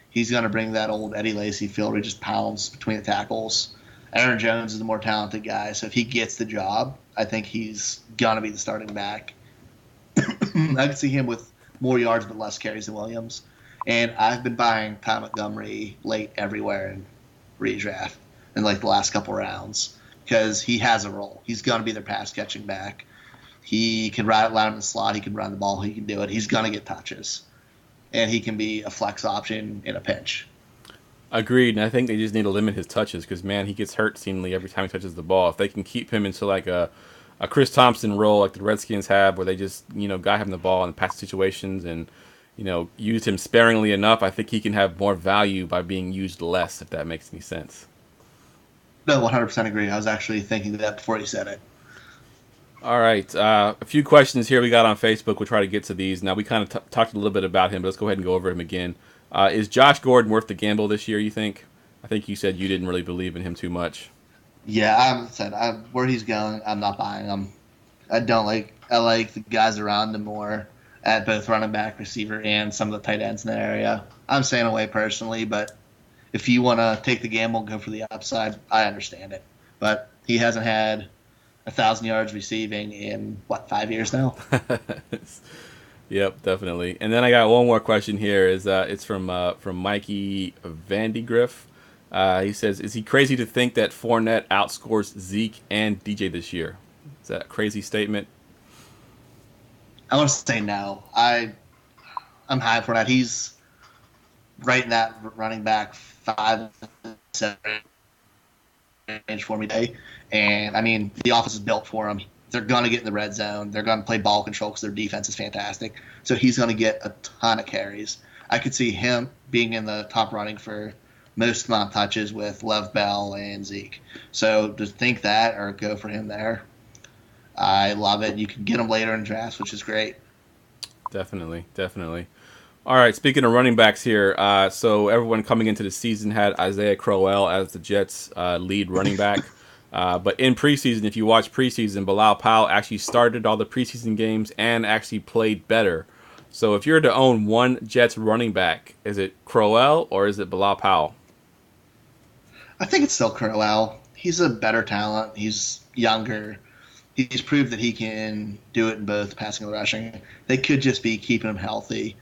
He's going to bring that old Eddie Lacy feel where he just pounds between the tackles. Aaron Jones is the more talented guy, so if he gets the job, I think he's going to be the starting back. I can see him with more yards but less carries than Williams. And I've been buying Ty Montgomery late everywhere in redraft in like the last couple rounds because he has a role. He's going to be their pass-catching back. He can line him in the slot. He can run the ball. He can do it. He's going to get touches. And he can be a flex option in a pinch. Agreed. And I think they just need to limit his touches because, man, he gets hurt seemingly every time he touches the ball. If they can keep him into like a Chris Thompson role like the Redskins have where they just, got him the ball in pass situations and, used him sparingly enough, I think he can have more value by being used less, if that makes any sense. No, 100% agree. I was actually thinking that before you said it. All right, a few questions here we got on Facebook. We'll try to get to these. Now, we kind of talked a little bit about him, but let's go ahead and go over him again. Is Josh Gordon worth the gamble this year, you think? I think you said you didn't really believe in him too much. Yeah, where he's going, I'm not buying him. I like the guys around him more at both running back, receiver, and some of the tight ends in the area. I'm staying away personally, but if you want to take the gamble and go for the upside, I understand it. But he hasn't had 1,000 yards receiving in 5 years now? Yep, definitely. And then I got one more question here. It's from Mikey Vandigriff. He says, "Is he crazy to think that Fournette outscores Zeke and DJ this year?" Is that a crazy statement? I want to say no. I'm high for that. He's right in that running back 5-7 range for me today. And, the offense is built for him. They're going to get in the red zone. They're going to play ball control because their defense is fantastic. So he's going to get a ton of carries. I could see him being in the top running for most amount of touches with Lev Bell and Zeke. So to think that or go for him there, I love it. You can get him later in drafts, which is great. Definitely. All right, speaking of running backs here, so everyone coming into the season had Isaiah Crowell as the Jets' lead running back. But in preseason, if you watch preseason, Bilal Powell actually started all the preseason games and actually played better So if you're to own one Jets running back, is it Crowell or is it Bilal Powell? I think it's still Crowell. He's a better talent. He's younger. He's proved that he can do it in both passing and rushing. They could just be keeping him healthy.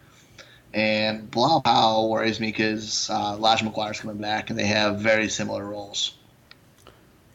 And Bilal Powell worries me because Elijah McGuire's coming back, and they have very similar roles.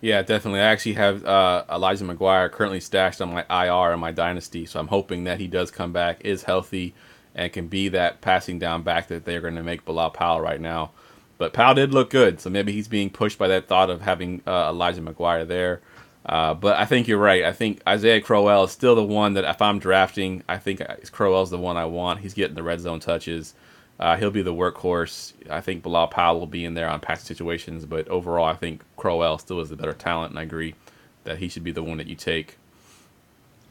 Yeah, definitely. I actually have Elijah McGuire currently stashed on my IR in my dynasty, so I'm hoping that he does come back, is healthy, and can be that passing down back that they're going to make Bilal Powell right now. But Powell did look good, so maybe he's being pushed by that thought of having Elijah McGuire there. But I think you're right. I think Isaiah Crowell is still the one that if I'm drafting, I think Crowell's the one I want. He's getting the red zone touches. He'll be the workhorse. I think Bilal Powell will be in there on passing situations, but overall, I think Crowell still is the better talent, and I agree that he should be the one that you take.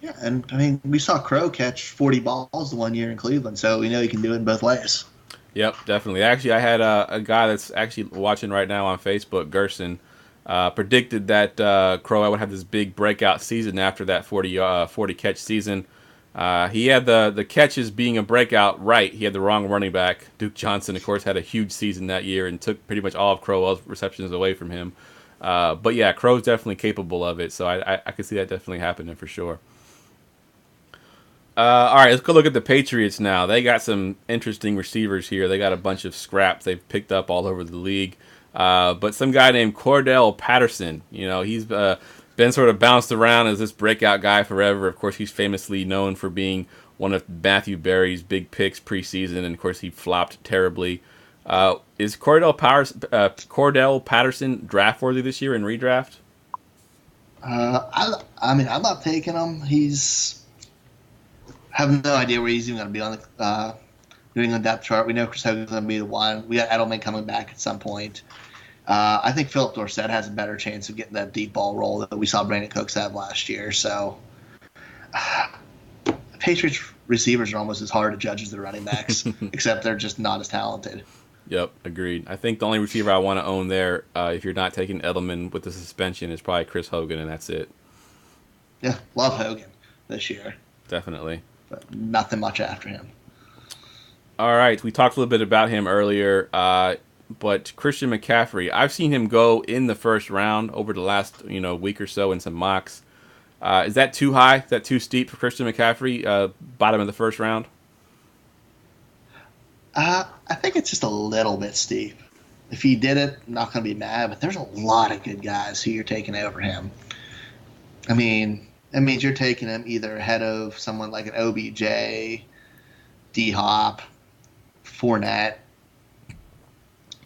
Yeah, and I mean, we saw Crow catch 40 balls the one year in Cleveland, so we know he can do it in both ways. Yep, definitely. Actually, I had a guy that's actually watching right now on Facebook, Gerson, predicted that Crowell would have this big breakout season after that 40 catch season. He had the catches being a breakout right. He had the wrong running back. Duke Johnson, of course, had a huge season that year and took pretty much all of Crowell's receptions away from him. But yeah, Crow's definitely capable of it, so I could see that definitely happening for sure. All right, let's go look at the Patriots now. They got some interesting receivers here. They got a bunch of scraps they've picked up all over the league. But some guy named Cordell Patterson, he's been sort of bounced around as this breakout guy forever. Of course, he's famously known for being one of Matthew Berry's big picks preseason, and of course, he flopped terribly. Is Cordell Patterson draft worthy this year in redraft? I mean, I'm not taking him. Have no idea where he's even going to be on the New England depth chart. We know Chris Hogan's going to be the one. We got Edelman coming back at some point. I think Philip Dorsett has a better chance of getting that deep ball role that we saw Brandon Cooks have last year. So, Patriots receivers are almost as hard to judge as the running backs, except they're just not as talented. Yep, agreed. I think the only receiver I want to own there, if you're not taking Edelman with the suspension, is probably Chris Hogan, and that's it. Yeah, love Hogan this year. Definitely. But nothing much after him. All right, we talked a little bit about him earlier, but Christian McCaffrey, I've seen him go in the first round over the last week or so in some mocks. Is that too high? Is that too steep for Christian McCaffrey? Bottom of the first round? I think it's just a little bit steep. If he did it, I'm not going to be mad, but there's a lot of good guys who you're taking over him. I mean, that means you're taking him either ahead of someone like an OBJ, D-Hop, Fournette,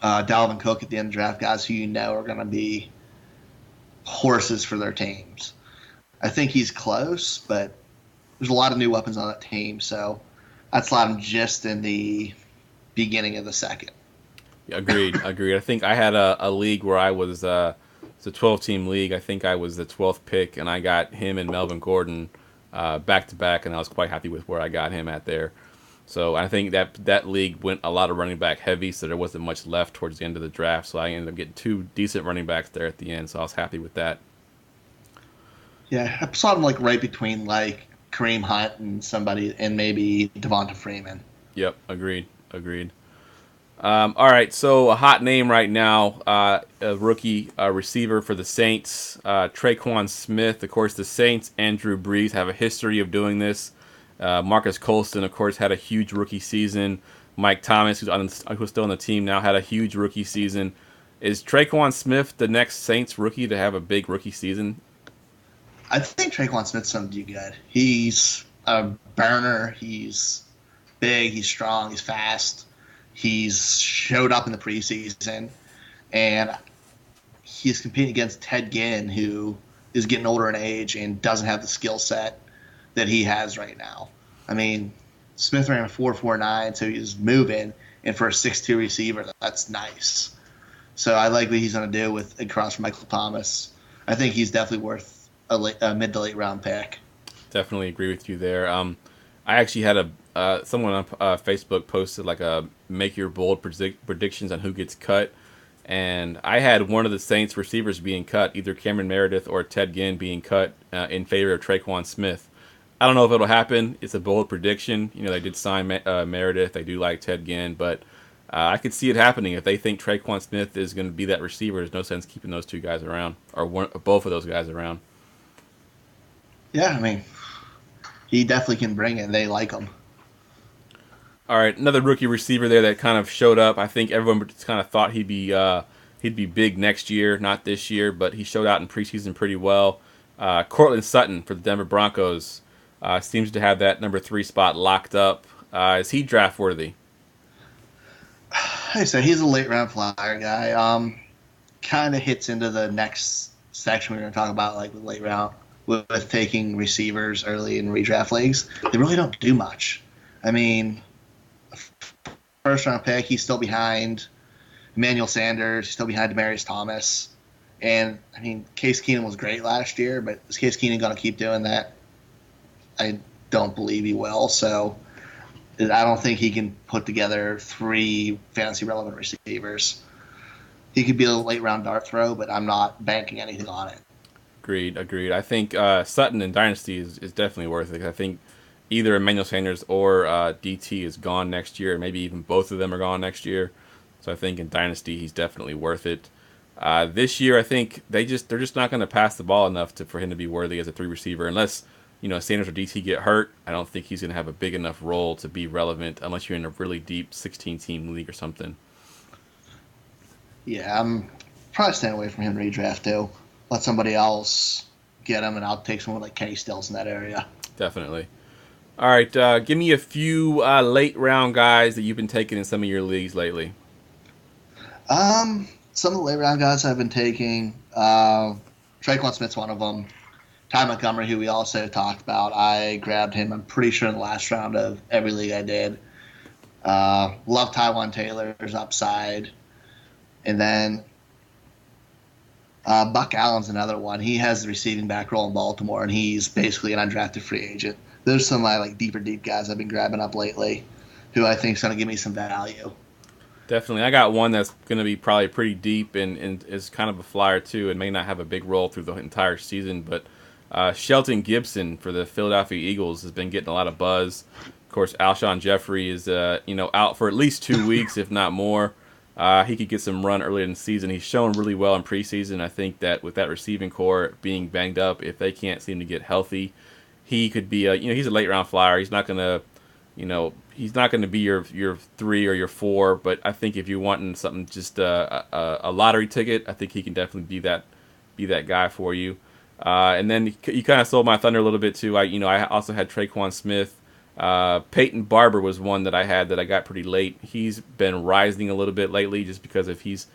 Dalvin Cook at the end of the draft, guys who are going to be horses for their teams. I think he's close, but there's a lot of new weapons on that team, so I'd slot him just in the beginning of the second. Agreed. I think I had a league where I was it's a 12-team league. I think I was the 12th pick, and I got him and Melvin Gordon back-to-back, and I was quite happy with where I got him at there. So I think that league went a lot of running back heavy, so there wasn't much left towards the end of the draft. So I ended up getting two decent running backs there at the end, so I was happy with that. Yeah, I saw him right between Kareem Hunt and somebody, and maybe Devonta Freeman. Yep, agreed. All right, so a hot name right now, a rookie receiver for the Saints, Traquan Smith. Of course, the Saints and Drew Brees have a history of doing this. Marcus Colston, of course, had a huge rookie season. Mike Thomas, who's still on the team now, had a huge rookie season. Is Traquan Smith the next Saints rookie to have a big rookie season? I think Traquan Smith's going to do good. He's a burner. He's big. He's strong. He's fast. He's showed up in the preseason, and he's competing against Ted Ginn, who is getting older in age and doesn't have the skill set that he has right now. I mean, Smith ran a 4.49, so he's moving, and for a 6'2 receiver, that's nice. So I like what he's going to do across from Michael Thomas. I think he's definitely worth a mid to late round pick. Definitely agree with you there. I actually had someone on Facebook posted a make your bold predictions on who gets cut, and I had one of the Saints receivers being cut, either Cameron Meredith or Ted Ginn being cut in favor of Traquan Smith. I don't know if it'll happen. It's a bold prediction. They did sign Meredith. They do like Ted Ginn, but I could see it happening. If they think Traquan Smith is going to be that receiver, there's no sense keeping those two guys around, or both of those guys around. Yeah, I mean, he definitely can bring it. They like him. All right, another rookie receiver there that kind of showed up. I think everyone just kind of thought he'd be big next year, not this year, but he showed out in preseason pretty well. Cortland Sutton for the Denver Broncos seems to have that number 3 spot locked up. Is he draft worthy? Like I said, he's a late round flyer guy. Kind of hits into the next section we're going to talk about, like with late round, with taking receivers early in redraft leagues. They really don't do much. I mean, first round pick, he's still behind Emmanuel Sanders, he's still behind Demaryius Thomas. And, I mean, Case Keenum was great last year, but is Case Keenum going to keep doing that? I don't believe he will. So I don't think he can put together 3 fantasy relevant receivers. He could be a late round dart throw, but I'm not banking anything on it. Agreed. I think Sutton in Dynasty is definitely worth it. I think either Emmanuel Sanders or DT is gone next year, maybe even both of them are gone next year. So I think in Dynasty he's definitely worth it. This year I think they're just not going to pass the ball enough for him to be worthy as a 3 receiver unless Sanders or DT get hurt. I don't think he's going to have a big enough role to be relevant unless you're in a really deep 16-team league or something. Yeah, I'm probably staying away from him redraft too. Let somebody else get him, and I'll take someone like Kenny Stills in that area. Definitely. All right, give me a few late round guys that you've been taking in some of your leagues lately. Some of the late round guys I've been taking, Traquan Smith's one of them. Ty Montgomery, who we also talked about, I grabbed him, I'm pretty sure, in the last round of every league I did. Love Tywan Taylor's upside. And then Buck Allen's another one. He has the receiving back role in Baltimore, and he's basically an undrafted free agent. Those are some of my deep guys I've been grabbing up lately who I think is going to give me some value. Definitely. I got one that's going to be probably pretty deep and is kind of a flyer too and may not have a big role through the entire season, but Shelton Gibson for the Philadelphia Eagles has been getting a lot of buzz. Of course, Alshon Jeffrey is out for at least 2 weeks, if not more. He could get some run early in the season. He's shown really well in preseason. I think that with that receiving core being banged up, if they can't seem to get healthy, he could be he's a late round flyer. He's not going to he's not going to be your 3 or your 4, but I think if you're wanting something just a lottery ticket, I think he can definitely be that guy for you. And then you kind of stole my thunder a little bit too. I also had Traquan Smith. Peyton Barber was one that I had that I got pretty late. He's been rising a little bit lately just because if he's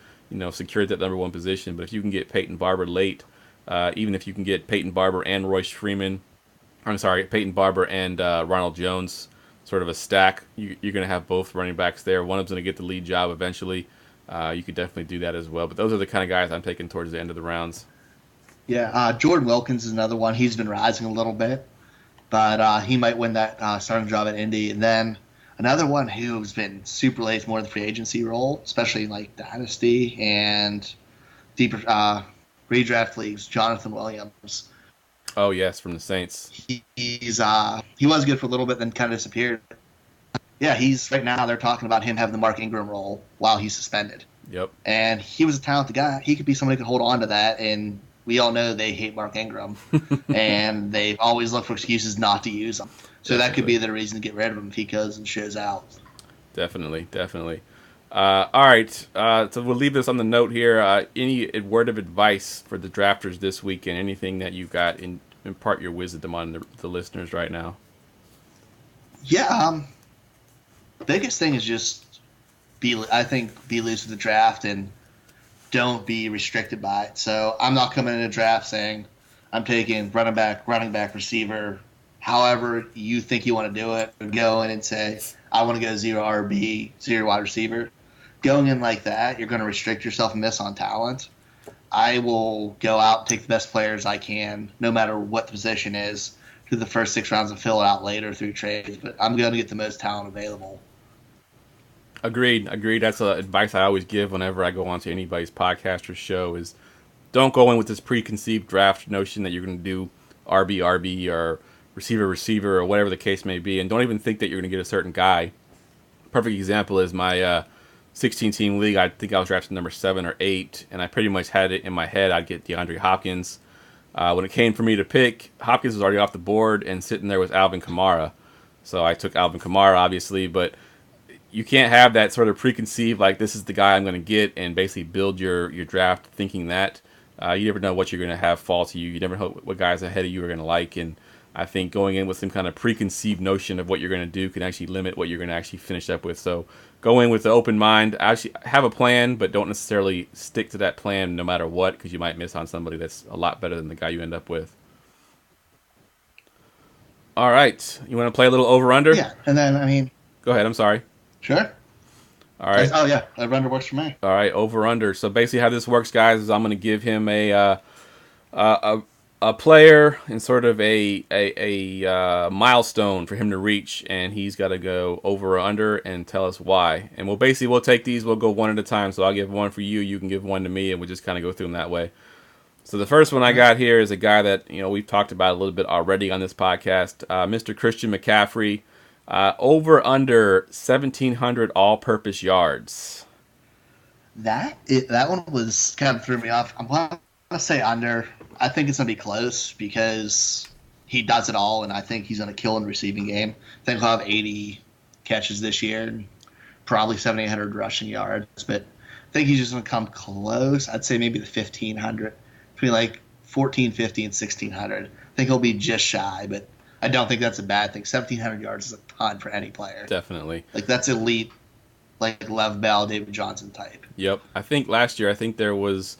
secured that number 1 position. But if you can get Peyton Barber late, even if you can get Peyton Barber and Peyton Barber and Ronald Jones, sort of a stack, you're going to have both running backs there. One of them's going to get the lead job eventually. You could definitely do that as well. But those are the kind of guys I'm taking towards the end of the rounds. Yeah, Jordan Wilkins is another one. He's been rising a little bit, but he might win that starting job at Indy. And then another one who's been super late, more in the free agency role, especially in Dynasty and deeper redraft leagues, Jonathan Williams. Oh, yes, from the Saints. He was good for a little bit, then kind of disappeared. Yeah, right now they're talking about him having the Mark Ingram role while he's suspended. Yep. And he was a talented guy. He could be somebody who could hold on to that, and we all know they hate Mark Ingram, and they always look for excuses not to use him. So that could be the reason to get rid of him if he goes and shows out. Definitely. All right, so we'll leave this on the note here. Any word of advice for the drafters this week and anything that you've got, impart your wisdom on the listeners right now? Yeah, biggest thing is just be loose with the draft and don't be restricted by it. So I'm not coming in a draft saying I'm taking running back, receiver, however you think you want to do it. Go in and say, I want to go 0 RB, 0 wide receiver. Going in like that, you're going to restrict yourself and miss on talent. I will go out and take the best players I can, no matter what the position is, through the first 6 rounds and fill it out later through trades. But I'm going to get the most talent available. Agreed. That's advice I always give whenever I go onto anybody's podcast or show is don't go in with this preconceived draft notion that you're going to do RB or receiver, or whatever the case may be, and don't even think that you're going to get a certain guy. Perfect example is my 16-team league. I think I was drafted number 7 or 8, and I pretty much had it in my head I'd get DeAndre Hopkins. When it came for me to pick, Hopkins was already off the board, and sitting there was Alvin Kamara. So I took Alvin Kamara, obviously, but you can't have that sort of preconceived, like, this is the guy I'm going to get, and basically build your draft thinking that. You never know what you're going to have fall to you. You never know what guys ahead of you are going to like, and I think going in with some kind of preconceived notion of what you're going to do can actually limit what you're going to actually finish up with. So go in with an open mind. Actually have a plan, but don't necessarily stick to that plan no matter what, because you might miss on somebody that's a lot better than the guy you end up with. All right. You want to play a little over-under? Yeah, and then, Go ahead. I'm sorry. Sure. All right. Oh, yeah. Over-under works for me. All right, over-under. So basically how this works, guys, is I'm going to give him a player and sort of a milestone for him to reach, and he's got to go over or under and tell us why. And we'll take these, we'll go one at a time. So I'll give one for you, you can give one to me, and we'll just kind of go through them that way. So the first one I got here is a guy that we've talked about a little bit already on this podcast, Mr. Christian McCaffrey, over under 1,700 all-purpose yards. That one was kind of threw me off. I'm going to say under. I think it's going to be close because he does it all, and I think he's going to kill in the receiving game. I think he'll have 80 catches this year and probably 7,800 rushing yards, but I think he's just going to come close. I'd say maybe the 1,500, between like 1,450 and 1,600. I think he'll be just shy, but I don't think that's a bad thing. 1,700 yards is a ton for any player. Definitely. Like, that's elite, like Lev Bell, David Johnson type. Yep. I think last year, there was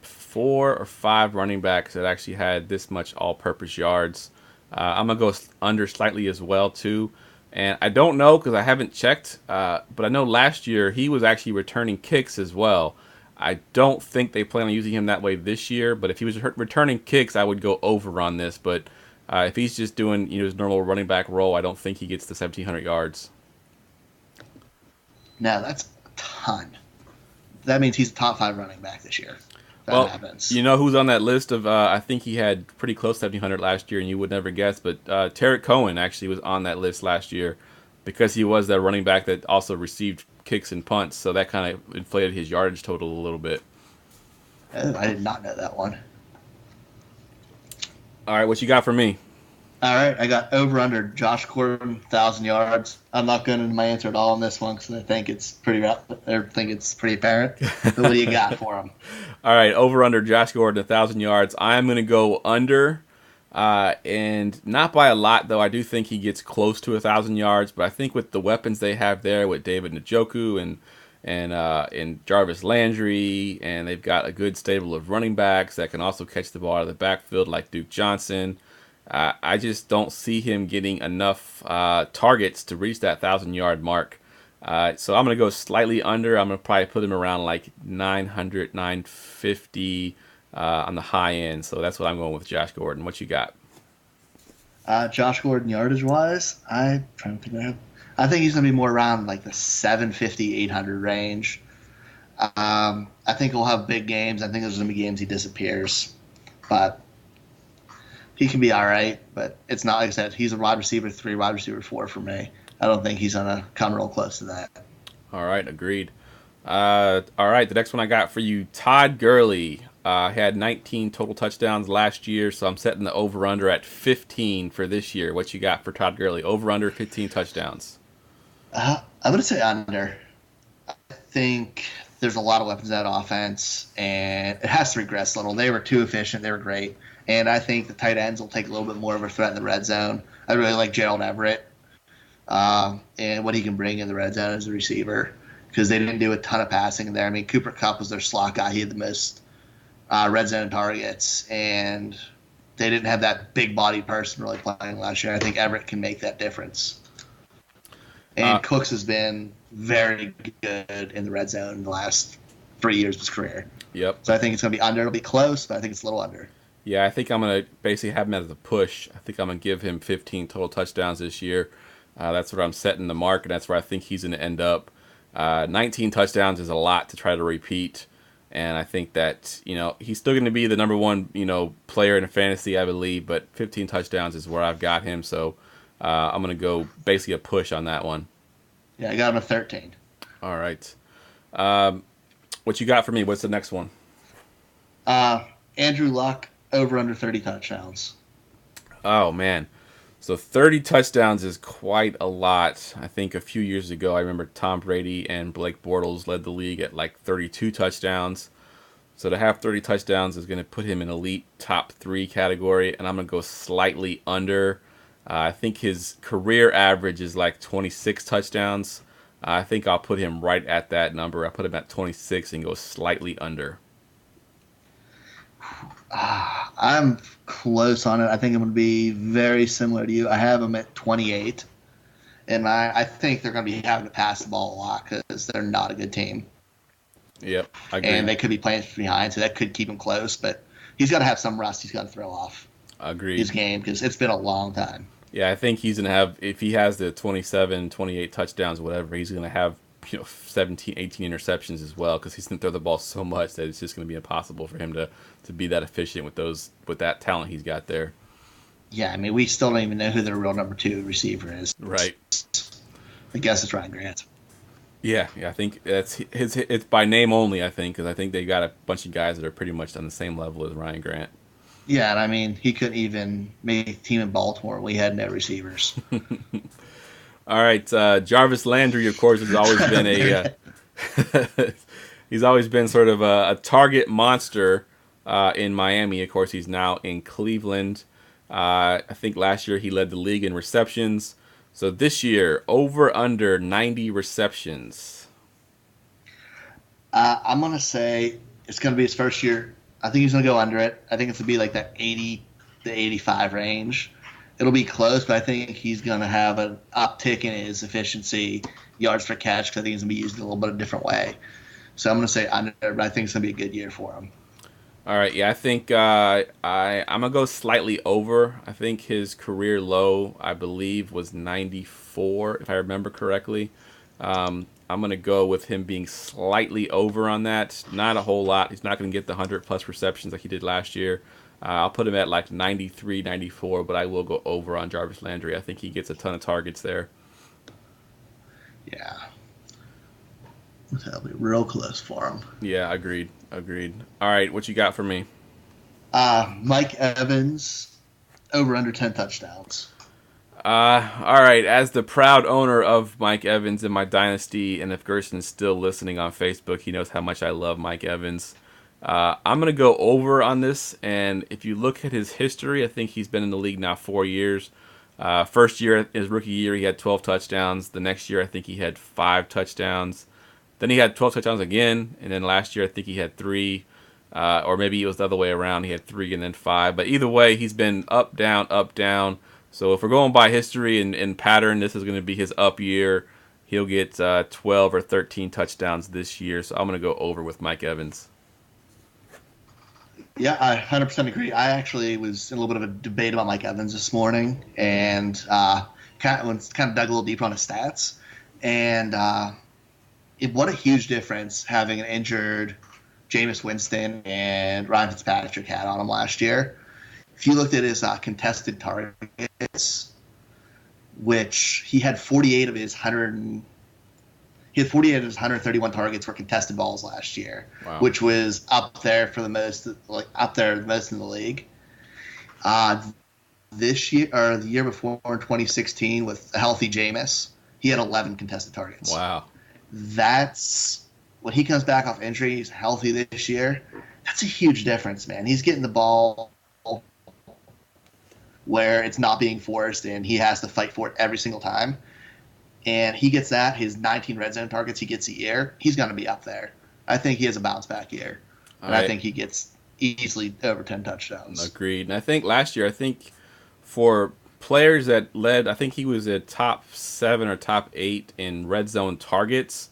4 or 5 running backs that actually had this much all-purpose yards. I'm going to go under slightly as well, too. And I don't know because I haven't checked, but I know last year he was actually returning kicks as well. I don't think they plan on using him that way this year, but if he was returning kicks, I would go over on this. But if he's just doing his normal running back role, I don't think he gets the 1,700 yards. No, that's a ton. That means he's a top 5 running back this year. Well, happens. You know who's on that list of, I think he had pretty close to 1,700 last year, and you would never guess, but Tarek Cohen actually was on that list last year because he was that running back that also received kicks and punts, so that kind of inflated his yardage total a little bit. Oh, I did not know that one. All right, what you got for me? All right, I got over-under Josh Gordon, 1,000 yards. I'm not going into my answer at all on this one because I think it's pretty apparent. But what do you got for him? All right, over-under Josh Gordon, 1,000 yards. I'm going to go under, and not by a lot, though. I do think he gets close to 1,000 yards, but I think with the weapons they have there with David Njoku and Jarvis Landry, and they've got a good stable of running backs that can also catch the ball out of the backfield like Duke Johnson. I just don't see him getting enough targets to reach that 1,000-yard mark. So I'm going to go slightly under. I'm going to probably put him around like 900, 950 on the high end. So that's what I'm going with Josh Gordon. What you got? Josh Gordon yardage-wise, I think he's going to be more around like the 750, 800 range. I think he'll have big games. I think there's going to be games he disappears. But he can be all right, but it's not, like I said, he's a wide receiver 3, wide receiver 4 for me. I don't think he's going to come real close to that. All right, agreed. All right, the next one I got for you, Todd Gurley. Had 19 total touchdowns last year, so I'm setting the over-under at 15 for this year. What you got for Todd Gurley? Over-under 15 touchdowns. I'm going to say under. I think there's a lot of weapons in that offense, and it has to regress a little. They were too efficient. They were great. And I think the tight ends will take a little bit more of a threat in the red zone. I really like Gerald Everett and what he can bring in the red zone as a receiver because they didn't do a ton of passing in there. I mean, Cooper Kupp was their slot guy. He had the most red zone targets, and they didn't have that big-bodied person really playing last year. I think Everett can make that difference. And Cooks has been very good in the red zone in the last 3 years of his career. Yep. So I think it's going to be under. It'll be close, but I think it's a little under. Yeah, I think I'm going to basically have him as a push. I think I'm going to give him 15 total touchdowns this year. That's where I'm setting the mark, and that's where I think he's going to end up. 19 touchdowns is a lot to try to repeat. And I think that, he's still going to be the number one, player in fantasy, I believe. But 15 touchdowns is where I've got him. So I'm going to go basically a push on that one. Yeah, I got him at 13. All right. What you got for me? What's the next one? Andrew Luck, over under 30 touchdowns. Oh, man. So 30 touchdowns is quite a lot. I think a few years ago, I remember Tom Brady and Blake Bortles led the league at like 32 touchdowns. So to have 30 touchdowns is going to put him in elite top 3 category, and I'm going to go slightly under. I think his career average is like 26 touchdowns. I think I'll put him right at that number. I'll put him at 26 and go slightly under. I'm close on it. I think I'm going to be very similar to you. I have him at 28, and I think they're going to be having to pass the ball a lot because they're not a good team. Yep, I agree. And they could be playing behind, so that could keep him close. But he's got to have some rust he's got to throw off his game because it's been a long time. Yeah, I think he's going to have, if he has the 27, 28 touchdowns, whatever, he's going to have 17, 18 interceptions as well because he's going to throw the ball so much that it's just going to be impossible for him to be that efficient with that talent he's got there. Yeah, I mean, we still don't even know who their real number 2 receiver is. Right. I guess it's Ryan Grant. Yeah, I think it's by name only, I think, because I think they got a bunch of guys that are pretty much on the same level as Ryan Grant. Yeah, and I mean, he couldn't even make a team in Baltimore. We had no receivers. All right, Jarvis Landry, of course, has always been he's always been sort of a target monster in Miami. Of course, he's now in Cleveland. I think last year he led the league in receptions. So this year, over under 90 receptions. I'm going to say it's going to be his first year. I think he's going to go under it. I think it's going to be like that 80 to 85 range. It'll be close, but I think he's going to have an uptick in his efficiency, yards per catch, because I think he's going to be used in a little bit of a different way. So I'm going to say under, but I think it's going to be a good year for him. All right, yeah, I think I'm going to go slightly over. I think his career low, I believe, was 94, if I remember correctly. I'm going to go with him being slightly over on that. Not a whole lot. He's not going to get the 100-plus receptions like he did last year. I'll put him at like 93, 94, but I will go over on Jarvis Landry. I think he gets a ton of targets there. Yeah. That'll be real close for him. Yeah, agreed. All right, what you got for me? Mike Evans, over under 10 touchdowns. All right, as the proud owner of Mike Evans in my dynasty, and if Gerson's still listening on Facebook, he knows how much I love Mike Evans. I'm going to go over on this, and if you look at his history, I think he's been in the league now 4 years. First year, his rookie year, he had 12 touchdowns. The next year, I think he had 5 touchdowns. Then he had 12 touchdowns again, and then last year, I think he had 3. Or maybe it was the other way around. He had 3 and then 5. But either way, he's been up, down, up, down. So if we're going by history and pattern, this is going to be his up year. He'll get 12 or 13 touchdowns this year. So I'm going to go over with Mike Evans. Yeah, I 100% agree. I actually was in a little bit of a debate about Mike Evans this morning, and kind of dug a little deeper on his stats. And what a huge difference having an injured Jameis Winston and Ryan Fitzpatrick had on him last year. If you looked at his contested targets, which he had 48 of his 131 targets were contested balls last year, wow, which was up there for the most, in the league. This year or the year before in 2016 with a healthy Jameis, he had 11 contested targets. Wow. That's when he comes back off injury, he's healthy this year. That's a huge difference, man. He's getting the ball where it's not being forced and he has to fight for it every single time. And he gets that, his 19 red zone targets he gets a year, he's going to be up there. I think he has a bounce back year. And I think he gets easily over 10 touchdowns. Agreed. And I think last year, for players that led, I think he was a top 7 or top 8 in red zone targets.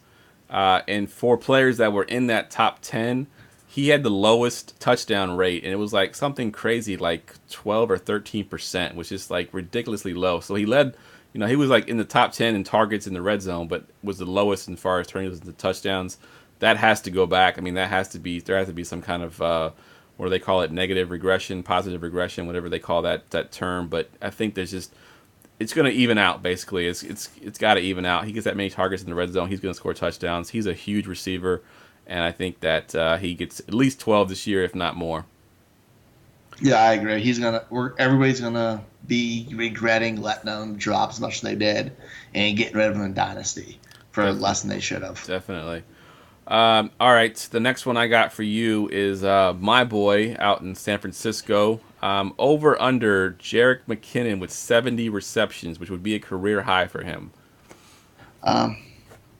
And for players that were in that top 10, he had the lowest touchdown rate. And it was like something crazy, like 12 or 13%, which is like ridiculously low. So he led, he was like in the top 10 in targets in the red zone, but was the lowest as far as turning into touchdowns. that has to go back. I mean, there has to be some kind of what do they call it, negative regression, positive regression, whatever they call that term. But I think it's going to even out. Basically, it's got to even out. He gets that many targets in the red zone, he's going to score touchdowns. He's a huge receiver, and I think that he gets at least 12 this year, if not more. Yeah, I agree. Everybody's gonna be regretting letting him drop as much as they did and getting rid of him in Dynasty for less than they should have. Definitely. All right, the next one I got for you is my boy out in San Francisco. Over under Jerick McKinnon with 70 receptions, which would be a career high for him.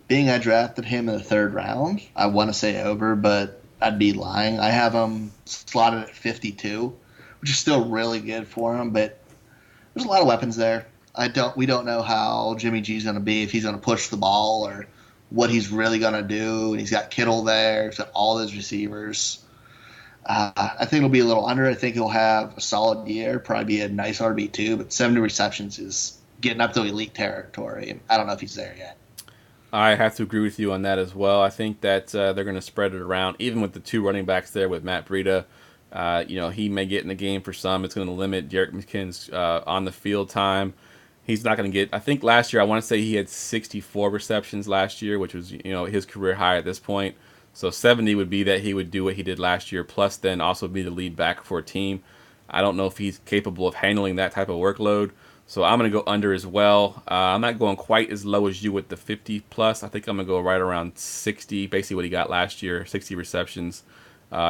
Being I drafted him in the 3rd round, I want to say over, but I'd be lying. I have him slotted at 52, which is still really good for him, but there's a lot of weapons there. We don't know how Jimmy G's going to be, if he's going to push the ball or what he's really going to do. And he's got Kittle there, he's got all his receivers. I think it'll be a little under. I think he'll have a solid year, probably be a nice RB2, but 70 receptions is getting up to elite territory. I don't know if he's there yet. I have to agree with you on that as well. I think that they're going to spread it around, even with the 2 running backs there with Matt Breida. He may get in the game for some. It's going to limit Jerick McKinnon's on the field time. He's not going to get. I think last year I want to say he had 64 receptions last year, which was his career high at this point. So 70 would be that he would do what he did last year, plus then also be the lead back for a team. I don't know if he's capable of handling that type of workload. So I'm going to go under as well. I'm not going quite as low as you with the 50 plus. I think I'm going to go right around 60, basically what he got last year, 60 receptions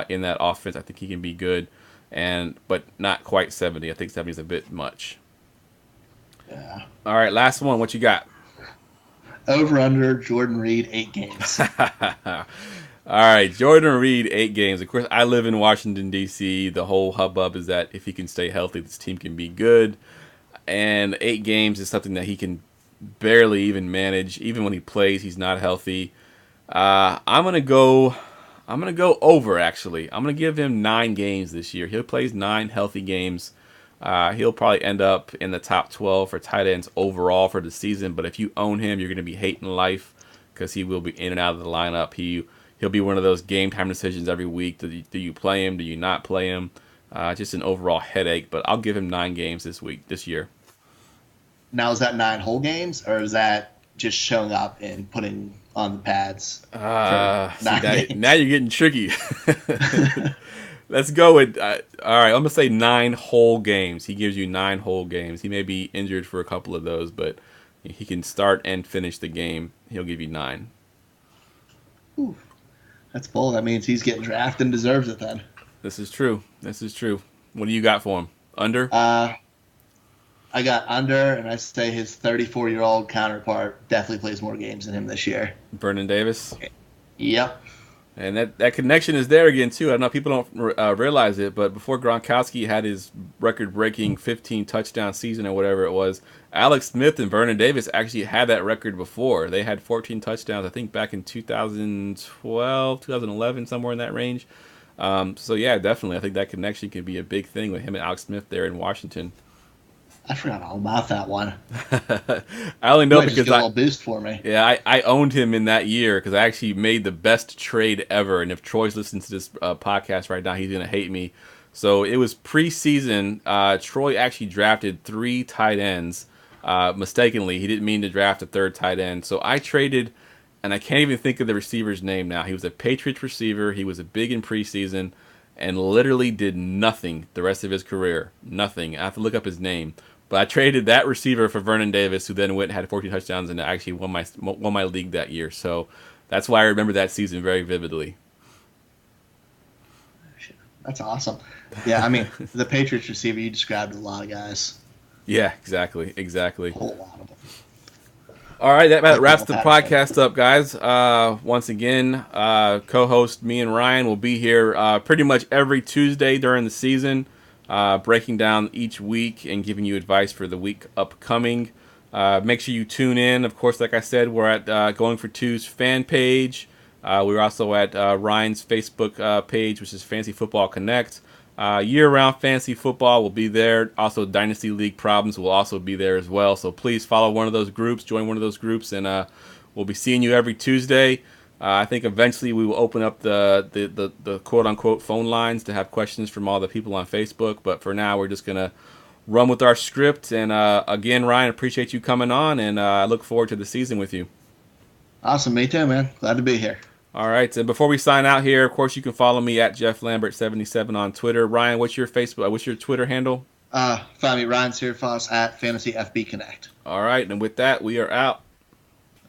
in that offense. I think he can be good, but not quite 70. I think 70 is a bit much. Yeah. All right, last one. What you got? Over under Jordan Reed 8 games. All right, Jordan Reed 8 games. Of course, I live in Washington, D.C. The whole hubbub is that if he can stay healthy, this team can be good. And 8 games is something that he can barely even manage. Even when he plays, he's not healthy. I'm gonna go over. Actually, I'm gonna give him 9 games this year. He plays 9 healthy games. He'll probably end up in the top 12 for tight ends overall for the season. But if you own him, you're gonna be hating life because he will be in and out of the lineup. He'll be one of those game time decisions every week. Do you play him? Do you not play him? Just an overall headache. But I'll give him 9 games this year. Now, is that 9 whole games, or is that just showing up and putting on the pads? Now you're getting tricky. Let's go with, all right, I'm going to say 9 whole games. He gives you 9 whole games. He may be injured for a couple of those, but he can start and finish the game. He'll give you 9. Ooh, that's bold. That means he's getting drafted and deserves it then. This is true. What do you got for him? Under? I got under, and I say his 34-year-old counterpart definitely plays more games than him this year. Vernon Davis? Yep. And that connection is there again, too. I know people don't realize it, but before Gronkowski had his record-breaking 15 touchdown season or whatever it was, Alex Smith and Vernon Davis actually had that record before. They had 14 touchdowns, I think, back in 2012, 2011, somewhere in that range. So, yeah, definitely. I think that connection can be a big thing with him and Alex Smith there in Washington. I forgot all about that one. I only know because just get a little boost for me. Yeah, I owned him in that year because I actually made the best trade ever. And if Troy's listening to this podcast right now, he's going to hate me. So it was preseason. Troy actually drafted 3 tight ends mistakenly. He didn't mean to draft a 3rd tight end. So I traded, and I can't even think of the receiver's name now. He was a Patriots receiver. He was a big in preseason and literally did nothing the rest of his career. Nothing. I have to look up his name. But I traded that receiver for Vernon Davis, who then went and had 14 touchdowns and actually won my league that year. So that's why I remember that season very vividly. That's awesome. Yeah, I mean, the Patriots receiver, you described a lot of guys. Yeah, exactly. A whole lot of them. All right, that wraps the podcast up, guys. Once again, co-host me and Ryan will be here pretty much every Tuesday during the season. Breaking down each week and giving you advice for the week upcoming. Make sure you tune in. Of course, like I said, we're at Going for Two's fan page. We're also at Ryan's Facebook page, which is Fantasy Football Connect. Year-round fantasy football will be there. Also, Dynasty League Problems will also be there as well. So please follow one of those groups, join one of those groups, and we'll be seeing you every Tuesday. I think eventually we will open up the quote-unquote phone lines to have questions from all the people on Facebook. But for now, we're just going to run with our script. And again, Ryan, appreciate you coming on, and I look forward to the season with you. Awesome. Me too, man. Glad to be here. All right. And before we sign out here, of course, you can follow me at Jeff Lambert77 on Twitter. Ryan, what's your Twitter handle? Find me, Ryan Searfoss, at Fantasy FB Connect. All right. And with that, we are out.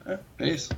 All right, peace.